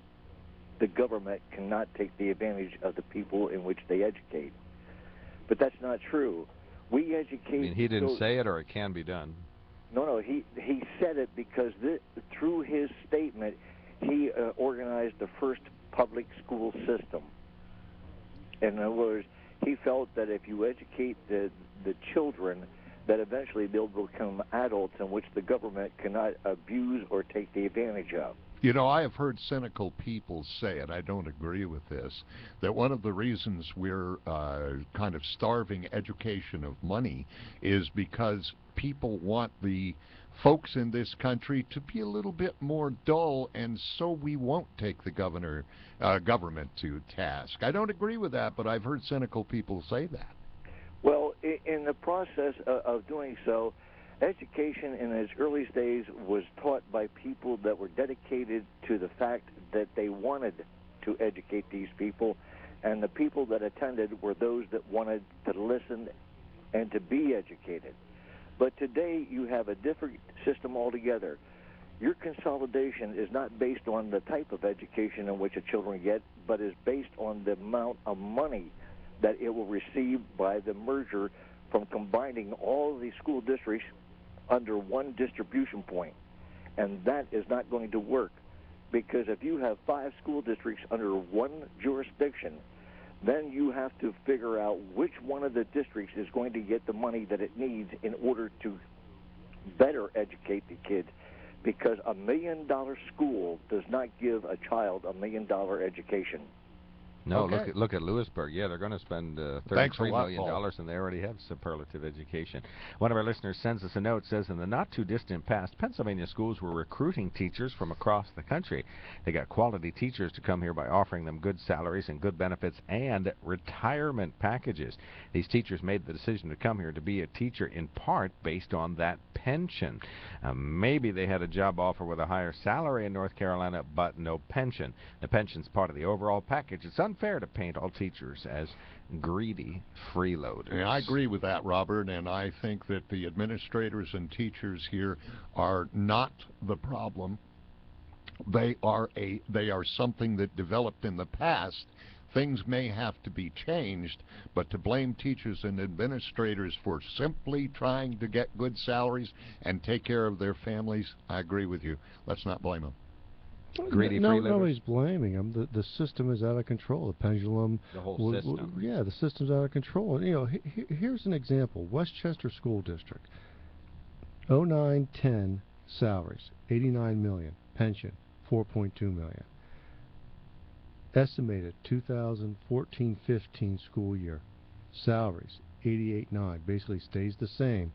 the government cannot take the advantage of the people in which they educate. But that's not true. We educate... I mean, he didn't say it, or it can be done? No, he said it because through his statement, he organized the first public school system. In other words, he felt that if you educate the children, that eventually they'll become adults in which the government cannot abuse or take the advantage of. You know, I have heard cynical people say, and I don't agree with this, that one of the reasons we're kind of starving education of money is because people want the folks in this country to be a little bit more dull, and so we won't take the government to task. I don't agree with that, but I've heard cynical people say that. Well, in the process of doing so, education in its earliest days was taught by people that were dedicated to the fact that they wanted to educate these people, and the people that attended were those that wanted to listen and to be educated. But today you have a different system altogether. Your consolidation is not based on the type of education in which the children get, but is based on the amount of money that it will receive by the merger from combining all of these school districts under one distribution point. And that is not going to work, because if you have 5 school districts under one jurisdiction, then you have to figure out which one of the districts is going to get the money that it needs in order to better educate the kids, because $1 million school does not give a child $1 million education. No, Okay. look at Lewisburg. Yeah, they're going to spend Thanks a $33 lot, million, Paul. and they already have superlative education. One of our listeners sends us a note, says, in the not-too-distant past, Pennsylvania schools were recruiting teachers from across the country. They got quality teachers to come here by offering them good salaries and good benefits and retirement packages. These teachers made the decision to come here to be a teacher in part based on that pension. Maybe they had a job offer with a higher salary in North Carolina, but no pension. The pension's part of the overall package. It's unfair to paint all teachers as greedy freeloaders. Yeah, I agree with that, Robert, and I think that the administrators and teachers here are not the problem. They are something that developed in the past. Things may have to be changed, but to blame teachers and administrators for simply trying to get good salaries and take care of their families, I agree with you. Let's not blame them. Greedy no, freeloaders. nobody's blaming them. The system is out of control. The pendulum. The whole system. Yeah, the system's out of control. And, you know, here's an example. Westchester School District. 09-10 salaries, $89 million. Pension, $4.2 million. Estimated 2014-15 school year. Salaries, $88.9. Basically stays the same.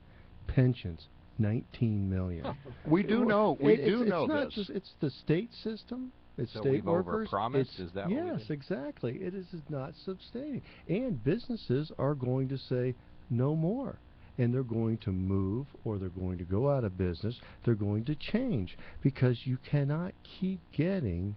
Pensions, $19 million. We do know. We do know it's not this. Just, it's the state system. It's So state we've workers. overpromised? Is that what we yes, did? exactly. It is not sustaining. And businesses are going to say no more. And they're going to move, or they're going to go out of business. They're going to change, because you cannot keep getting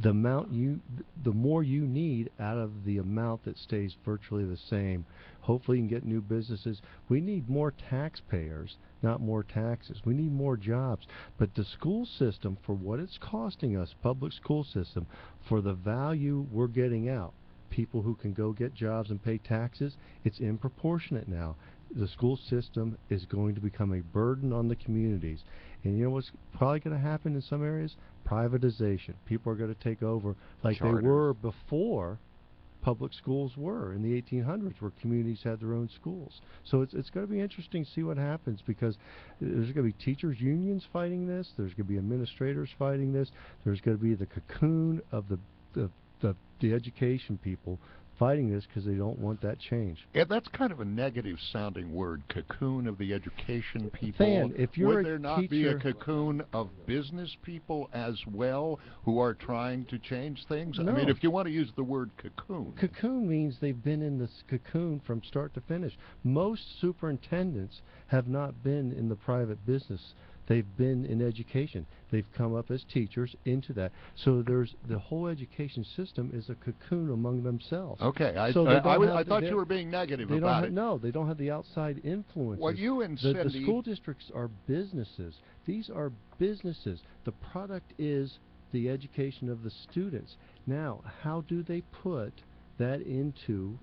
the more you need out of the amount that stays virtually the same. Hopefully you can get new businesses. We need more taxpayers, not more taxes. We need more jobs. But the school system, for what it's costing us, public school system, for the value we're getting out, people who can go get jobs and pay taxes, it's improportionate now. The school system is going to become a burden on the communities. And you know what's probably going to happen in some areas? Privatization. People are going to take over like Charters. they were before public schools were in the 1800s, where communities had their own schools. So it's going to be interesting to see what happens, because there's going to be teachers unions fighting this. There's going to be administrators fighting this. There's going to be the cocoon of the education people fighting this, because they don't want that change. Yeah, that's kind of a negative sounding word, cocoon of the education people. Fan, if you're Would a there not be a teacher- cocoon of business people as well who are trying to change things? No. I mean, if you want to use the word cocoon. Cocoon means they've been in this cocoon from start to finish. Most superintendents have not been in the private business. They've been in education. They've come up as teachers into that. So there's the whole education system is a cocoon among themselves. Okay, I So they don't have I the- thought they- you were being negative They don't about have, it. no, they don't have the outside influences. Well, you and the Cindy- school districts are businesses. These are businesses. The product is the education of the students. Now, how do they put that into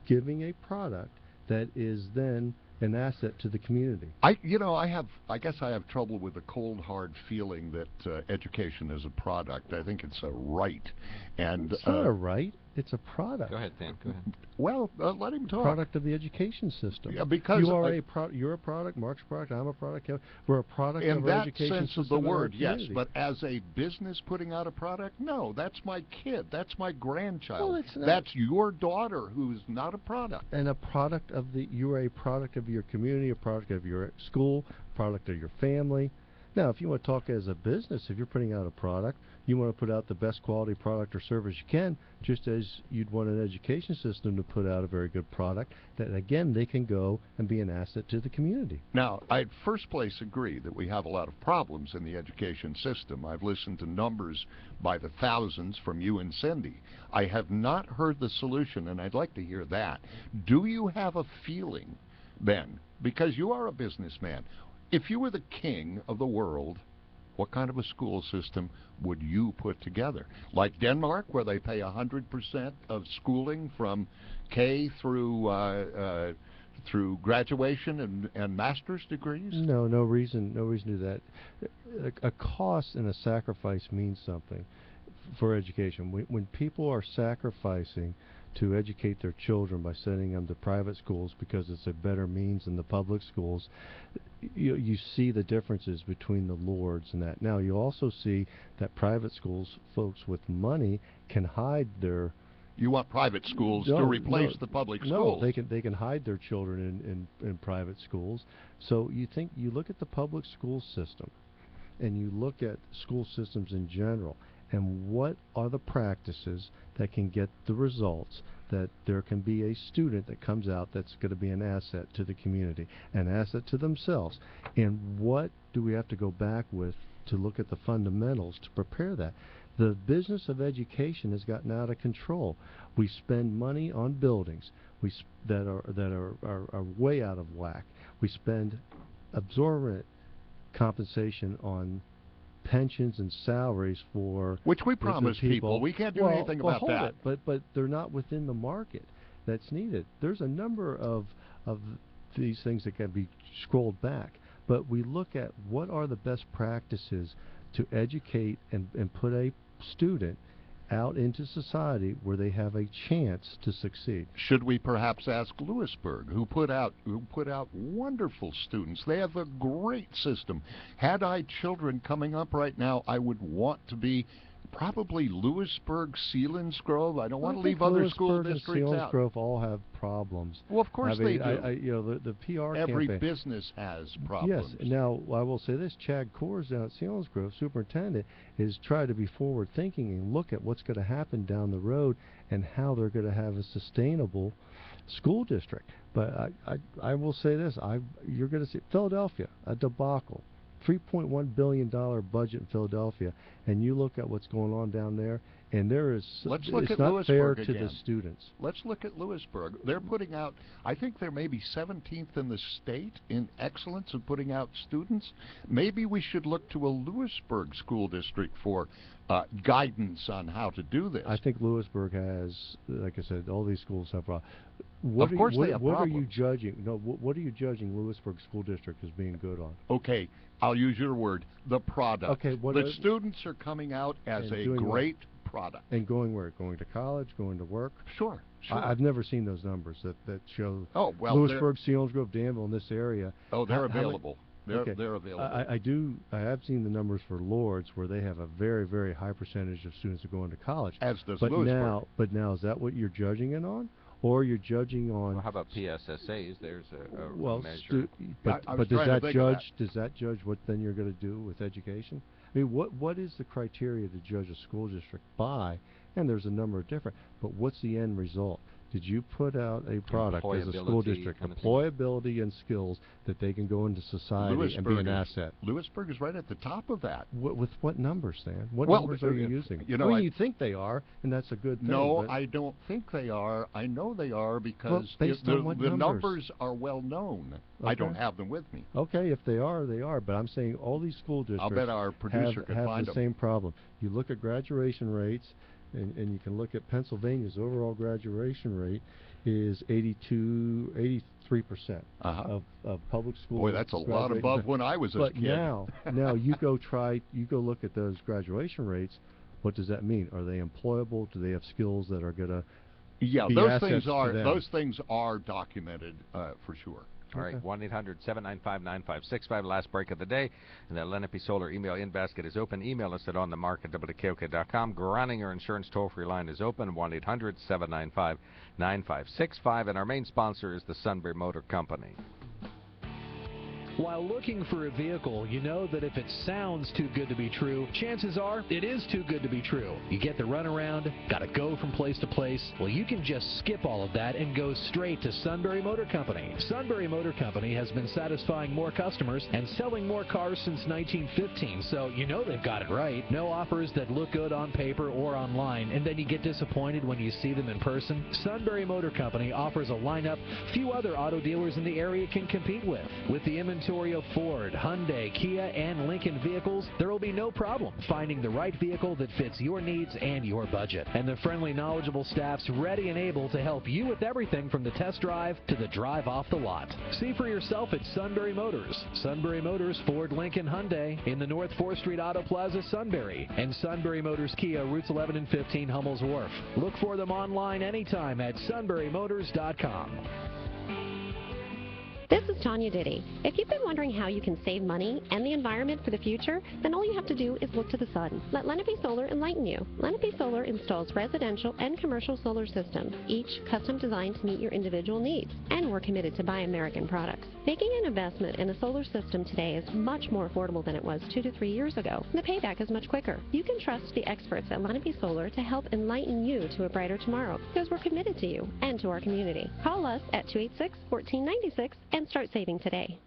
giving a product that is then an asset to the community? I guess I have trouble with the cold, hard feeling that education is a product. I think it's a right, and It's not a right. It's a product. Go ahead, Dan. Go ahead. Well, let him talk. Product of the education system. Yeah, because you are I- you're a product. Mark's a product. I'm a product. We're a product In of our that education sense system of the in our word, yes. community. But as a business putting out a product, no, that's my kid. That's my grandchild. Well, it's not. That's your daughter who's not a product. And a product of you are a product of your community, a product of your school, a product of your family. Now, if you want to talk as a business, if you're putting out a product, you want to put out the best quality product or service you can, just as you'd want an education system to put out a very good product that, again, they can go and be an asset to the community. Now, I'd first place agree that we have a lot of problems in the education system. I've listened to numbers by the thousands from you and Cindy. I have not heard the solution, and I'd like to hear that. Do you have a feeling, then, because you are a businessman, if you were the king of the world, what kind of a school system would you put together? Like Denmark, where they pay 100% of schooling from K through graduation and master's degrees? No reason to do that. A cost and a sacrifice means something for education. When people are sacrificing to educate their children by sending them to private schools because it's a better means than the public schools, you see the differences between the Lords and that. Now you also see that private schools, folks with money, can hide their. You want private schools to replace the public schools? No, they can hide their children in private schools. So you look at the public school system, and you look at school systems in general, and what are the practices that can get the results that there can be a student that comes out that's going to be an asset to the community, an asset to themselves, and what do we have to go back with to look at the fundamentals to prepare that. The business of education has gotten out of control. We spend money on buildings that are way out of whack. We spend absorbent compensation on pensions and salaries for which we promise people. We can't do anything about that. But they're not within the market that's needed. There's a number of these things that can be scrolled back. But we look at what are the best practices to educate and put a student out into society where they have a chance to succeed. Should we perhaps ask Lewisburg, who put out wonderful students? They have a great system. Had I children coming up right now, I would want to be probably Lewisburg, Selinsgrove. I don't want to leave other school districts out. Selinsgrove all have problems. Well, of course they do. The PR Every campaign. business has problems. Yes. Now, I will say this. Chad Kors down at Selinsgrove, superintendent, is trying to be forward-thinking and look at what's going to happen down the road and how they're going to have a sustainable school district. But I will say this. You're going to see Philadelphia, a debacle. $3.1 billion budget in Philadelphia, and you look at what's going on down there, and it's not fair to the students. Let's look at Lewisburg. They're putting out, I think they're maybe 17th in the state in excellence of putting out students. Maybe we should look to a Lewisburg school district for guidance on how to do this. I think Lewisburg has, like I said, all these schools have problems. Of course they have problems. problems. What are you judging? No, what are you judging Lewisburg School District as being good on? Okay, I'll use your word, the product. Okay, the students are coming out as a great product. And going where? Going to college, going to work? Sure. I've never seen those numbers that show Lewisburg, Selinsgrove, Danville in this area. Oh, they're available. They're available. I have seen the numbers for Lords where they have a very, very high percentage of students that go into college. As does Lewisburg. But now is that what you're judging it on? Or you're judging on? Well, how about PSSAs? There's a measure. But does that judge what then you're going to do with education? I mean, what is the criteria to judge a school district by? And there's a number of different. But what's the end result? Did you put out a product as a school district, employability and skills that they can go into society and be an asset? Lewisburg is right at the top of that. With what numbers, Stan? What numbers are you using? You think they are, and that's a good thing. No, I don't think they are. I know they are because the numbers are well known. Okay. I don't have them with me. Okay, if they are, they are. But I'm saying all these school districts I'll bet our producer could find the same problem. You look at graduation rates. And you can look at Pennsylvania's overall graduation rate is 83% of public schools. Boy, that's a lot above when I was a kid. But now you go look at those graduation rates. What does that mean? Are they employable? Do they have skills that are going to be assets to them? Those things are documented for sure. All right, 1-800-795-9565, last break of the day. And the Lenape Solar email in basket is open. Email us at onthemark@wkok.com. Groninger Insurance toll-free line is open, 1-800-795-9565. And our main sponsor is the Sunbury Motor Company. While looking for a vehicle, you know that if it sounds too good to be true, chances are it is too good to be true. You get the runaround, gotta go from place to place. Well, you can just skip all of that and go straight to Sunbury Motor Company. Sunbury Motor Company has been satisfying more customers and selling more cars since 1915, so you know they've got it right. No offers that look good on paper or online, and then you get disappointed when you see them in person. Sunbury Motor Company offers a lineup few other auto dealers in the area can compete with. With the inventory of Ford, Hyundai, Kia, and Lincoln vehicles, there will be no problem finding the right vehicle that fits your needs and your budget. And the friendly, knowledgeable staff's ready and able to help you with everything from the test drive to the drive off the lot. See for yourself at Sunbury Motors. Sunbury Motors, Ford, Lincoln, Hyundai in the North 4th Street Auto Plaza, Sunbury. And Sunbury Motors Kia, routes 11 and 15, Hummel's Wharf. Look for them online anytime at sunburymotors.com. This is Tanya Diddy. If you've been wondering how you can save money and the environment for the future, then all you have to do is look to the sun. Let Lenape Solar enlighten you. Lenape Solar installs residential and commercial solar systems, each custom designed to meet your individual needs. And we're committed to buy American products. Making an investment in a solar system today is much more affordable than it was 2 to 3 years ago. The payback is much quicker. You can trust the experts at Lenape Solar to help enlighten you to a brighter tomorrow, because we're committed to you and to our community. Call us at 286-1496 and start saving today.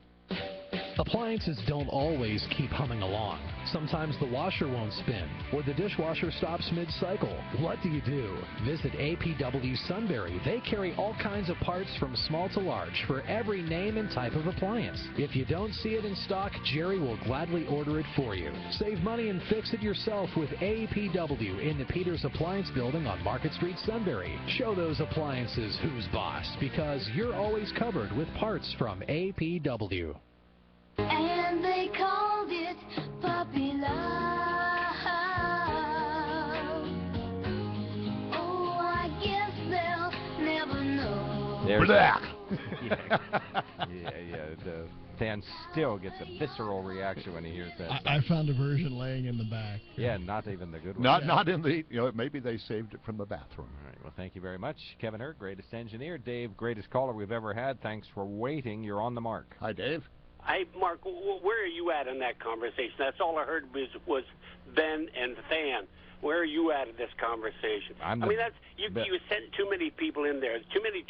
Appliances don't always keep humming along. Sometimes the washer won't spin, or the dishwasher stops mid-cycle. What do you do? Visit APW Sunbury. They carry all kinds of parts from small to large for every name and type of appliance. If you don't see it in stock, Jerry will gladly order it for you. Save money and fix it yourself with APW in the Peters Appliance Building on Market Street, Sunbury. Show those appliances who's boss, because you're always covered with parts from APW. And they called it puppy love. Oh, I guess they'll never know. There's the fan still gets a visceral reaction when he hears that. I found a version laying in the back. Yeah, not even the good one. Not in the, maybe they saved it from the bathroom. All right, well, thank you very much. Kevin Hurt, greatest engineer. Dave, greatest caller we've ever had. Thanks for waiting. You're on the mark. Hi, Dave. Hey, Mark, where are you at in that conversation? That's all I heard was Ben and Fan. Where are you at in this conversation? You sent too many people in there. Too many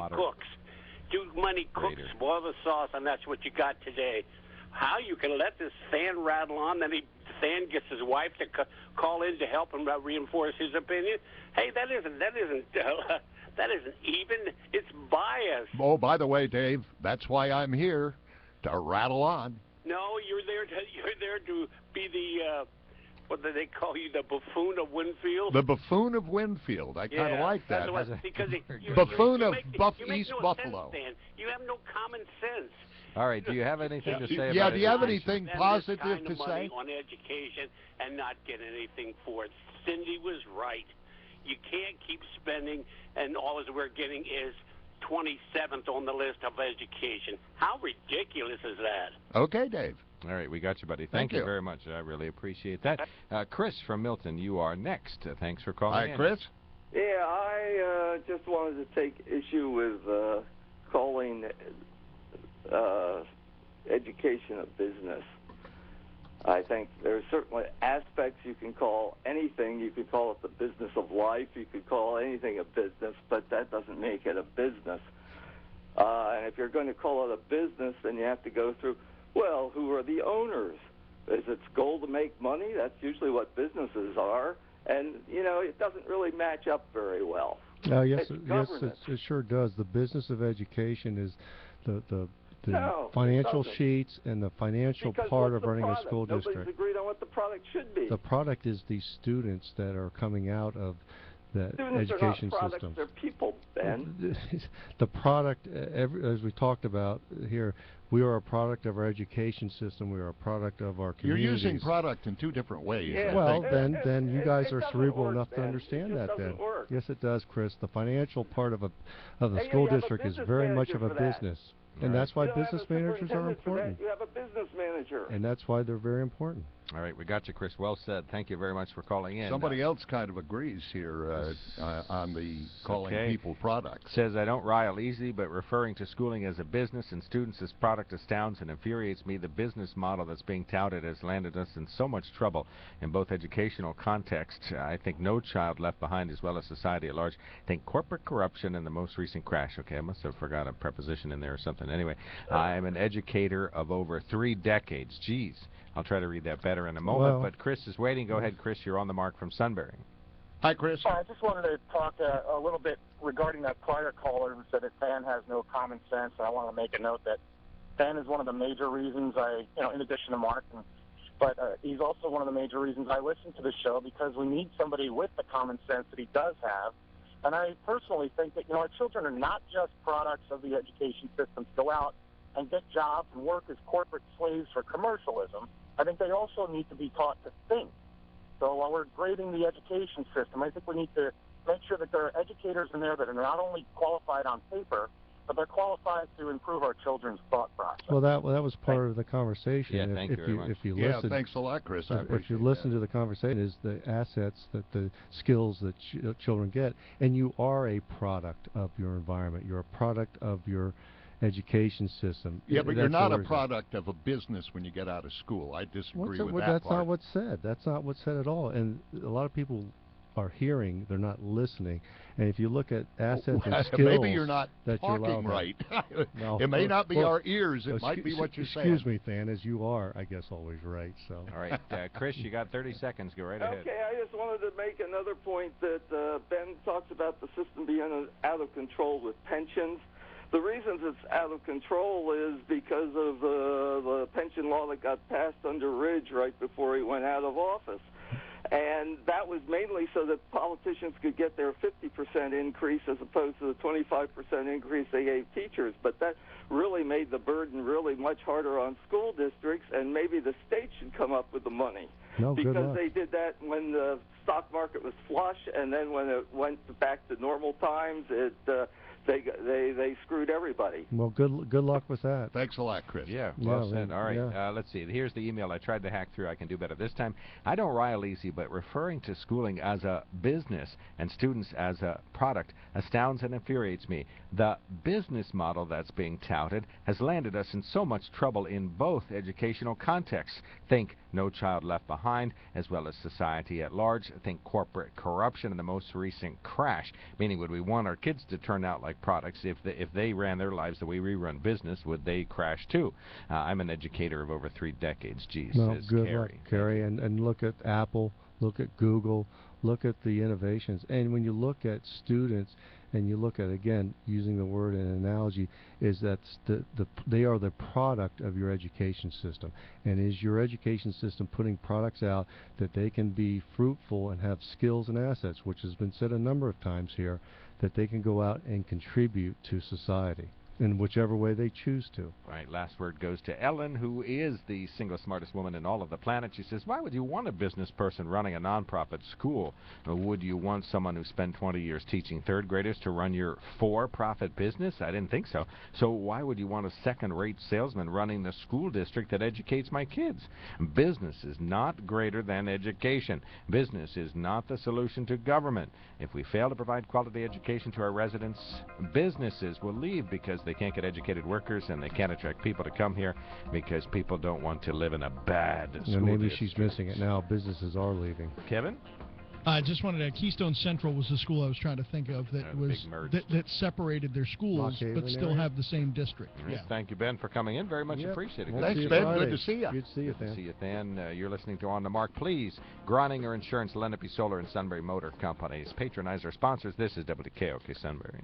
cooks. Too many cooks boil the sauce, and that's what you got today. How you can let this Fan rattle on, then Fan gets his wife to call in to help him reinforce his opinion? Hey, that isn't even. It's biased. Oh, by the way, Dave, that's why I'm here. To rattle on. No, you're there to be the what do they call you, the buffoon of Winfield? The buffoon of Winfield. I kind of like that. Because buffoon of East Buffalo. Sense, you have no common sense. All right. Do you have anything to say about it? Yeah. Do you have anything positive to say? On education and not get anything for it. Cindy was right. You can't keep spending, and all we're getting is 27th on the list of education. How ridiculous is that? Okay, Dave. All right, we got you, buddy. Thank you very much. I really appreciate that. Chris from Milton, you are next. Thanks for calling in. Hi, Chris. Yeah, I just wanted to take issue with calling education a business. I think there are certainly aspects you can call anything. You could call it the business of life. You could call anything a business, but that doesn't make it a business. And if you're going to call it a business, then you have to go through, well, who are the owners? Is its goal to make money? That's usually what businesses are. And, it doesn't really match up very well. Yes, it sure does. The business of education is the financial sheets and the financial part of running a school district. Nobody's agreed on what the product should be. The product is the students that are coming out of the education are not products, system. They're people, Ben. The product, as we talked about here, we are a product of our education system. We are a product of our communities. You're using product in two different ways. Yeah, well, then you guys are cerebral enough to Ben. understand that. Then work. yes, it does, Chris. The financial part of the school district is very much of a business. And that's why business managers are important. You have a business manager. And that's why they're very important. All right, we got you, Chris. Well said. Thank you very much for calling in. Somebody else kind of agrees here on the calling people products. Says, I don't rile easy, but referring to schooling as a business and students as product astounds and infuriates me. The business model that's being touted has landed us in so much trouble in both educational contexts. I think no child left behind as well as society at large. I think corporate corruption and the most recent crash. Okay, I must have forgot a preposition in there or something. Anyway, I'm an educator of over 3 decades. Geez. I'll try to read that better in a moment, but Chris is waiting. Go ahead, Chris. You're on the mark from Sunbury. Hi, Chris. I just wanted to talk a little bit regarding that prior caller who said that Fan has no common sense. I want to make a note that Fan is one of the major reasons in addition to Mark, but he's also one of the major reasons I listen to the show, because we need somebody with the common sense that he does have. And I personally think that, our children are not just products of the education system to go out and get jobs and work as corporate slaves for commercialism. I think they also need to be taught to think. So while we're grading the education system, I think we need to make sure that there are educators in there that are not only qualified on paper, but but they're qualified to improve our children's thought process. Well, that was part of the conversation. Yeah, thank you very much. If you Yeah, listen, thanks a lot, Chris. I if you appreciate listen that. to the conversation, is the assets that the skills that children get, and you are a product of your environment. You're a product of your education system. Yeah, but you're That's not the a reason. product of a business when you get out of school. I disagree with that That's part. not what's said. That's not what's said at all. And a lot of people are hearing, they're not listening. And if you look at assets and skills, maybe you're not that you're talking allowed right. No, It may not be well, our ears. It might be what you're saying. Excuse me, Than, as you are, I guess, always right. So. All right, Chris, you got 30 seconds. Go right ahead. Okay, I just wanted to make another point that Ben talks about the system being out of control with pensions. The reasons it's out of control is because of the pension law that got passed under Ridge right before he went out of office. And that was mainly so that politicians could get their 50% increase as opposed to the 25% increase they gave teachers. But that really made the burden really much harder on school districts, and maybe the state should come up with the money. No, good because luck. they did that when the stock market was flush, and then when it went back to normal times, they screwed everybody. Well, good luck with that. Thanks a lot, Chris. Yeah, well Yeah, said. All right, yeah. let's see. Here's the email I tried to hack through. I can do better this time. I don't rile easy, but referring to schooling as a business and students as a product astounds and infuriates me. The business model that's being touted has landed us in so much trouble in both educational contexts. Think No Child Left Behind, as well as society at large. Think corporate corruption and the most recent crash. Meaning, would we want our kids to turn out like products? If they ran their lives the way we run business, would they crash too? I'm an educator of over 3 decades. Geez, No, says good Carrie. luck, Carrie. And look at Apple, look at Google, look at the innovations. And when you look at students, and you look at, again, using the word in an analogy, is that they are the product of your education system. And is your education system putting products out that they can be fruitful and have skills and assets, which has been said a number of times here, that they can go out and contribute to society in whichever way they choose to. All right, last word goes to Ellen, who is the single smartest woman in all of the planet. She says, why would you want a business person running a nonprofit school? Or would you want someone who spent 20 years teaching third graders to run your for-profit business? I didn't think so. So why would you want a second-rate salesman running the school district that educates my kids? Business is not greater than education. Business is not the solution to government. If we fail to provide quality education to our residents, businesses will leave because they can't get educated workers, and they can't attract people to come here because people don't want to live in a bad school Maybe district. she's missing it now. Businesses are leaving. Kevin? I just wanted to. Keystone Central was the school I was trying to think of that was big merge. that separated their schools, Lock but Haven still area? have the same district. All right, Yeah. thank you, Ben, for coming in. Very much Yep. appreciated. We'll Thanks, see you Ben. Friday. Good to see you. Good to see you, Good to Dan. see you, Dan. You're listening to On the Mark. Please, Groninger Insurance, Lenape Solar, and Sunbury Motor Companies. Patronize our sponsors. This is WKOK Sunbury.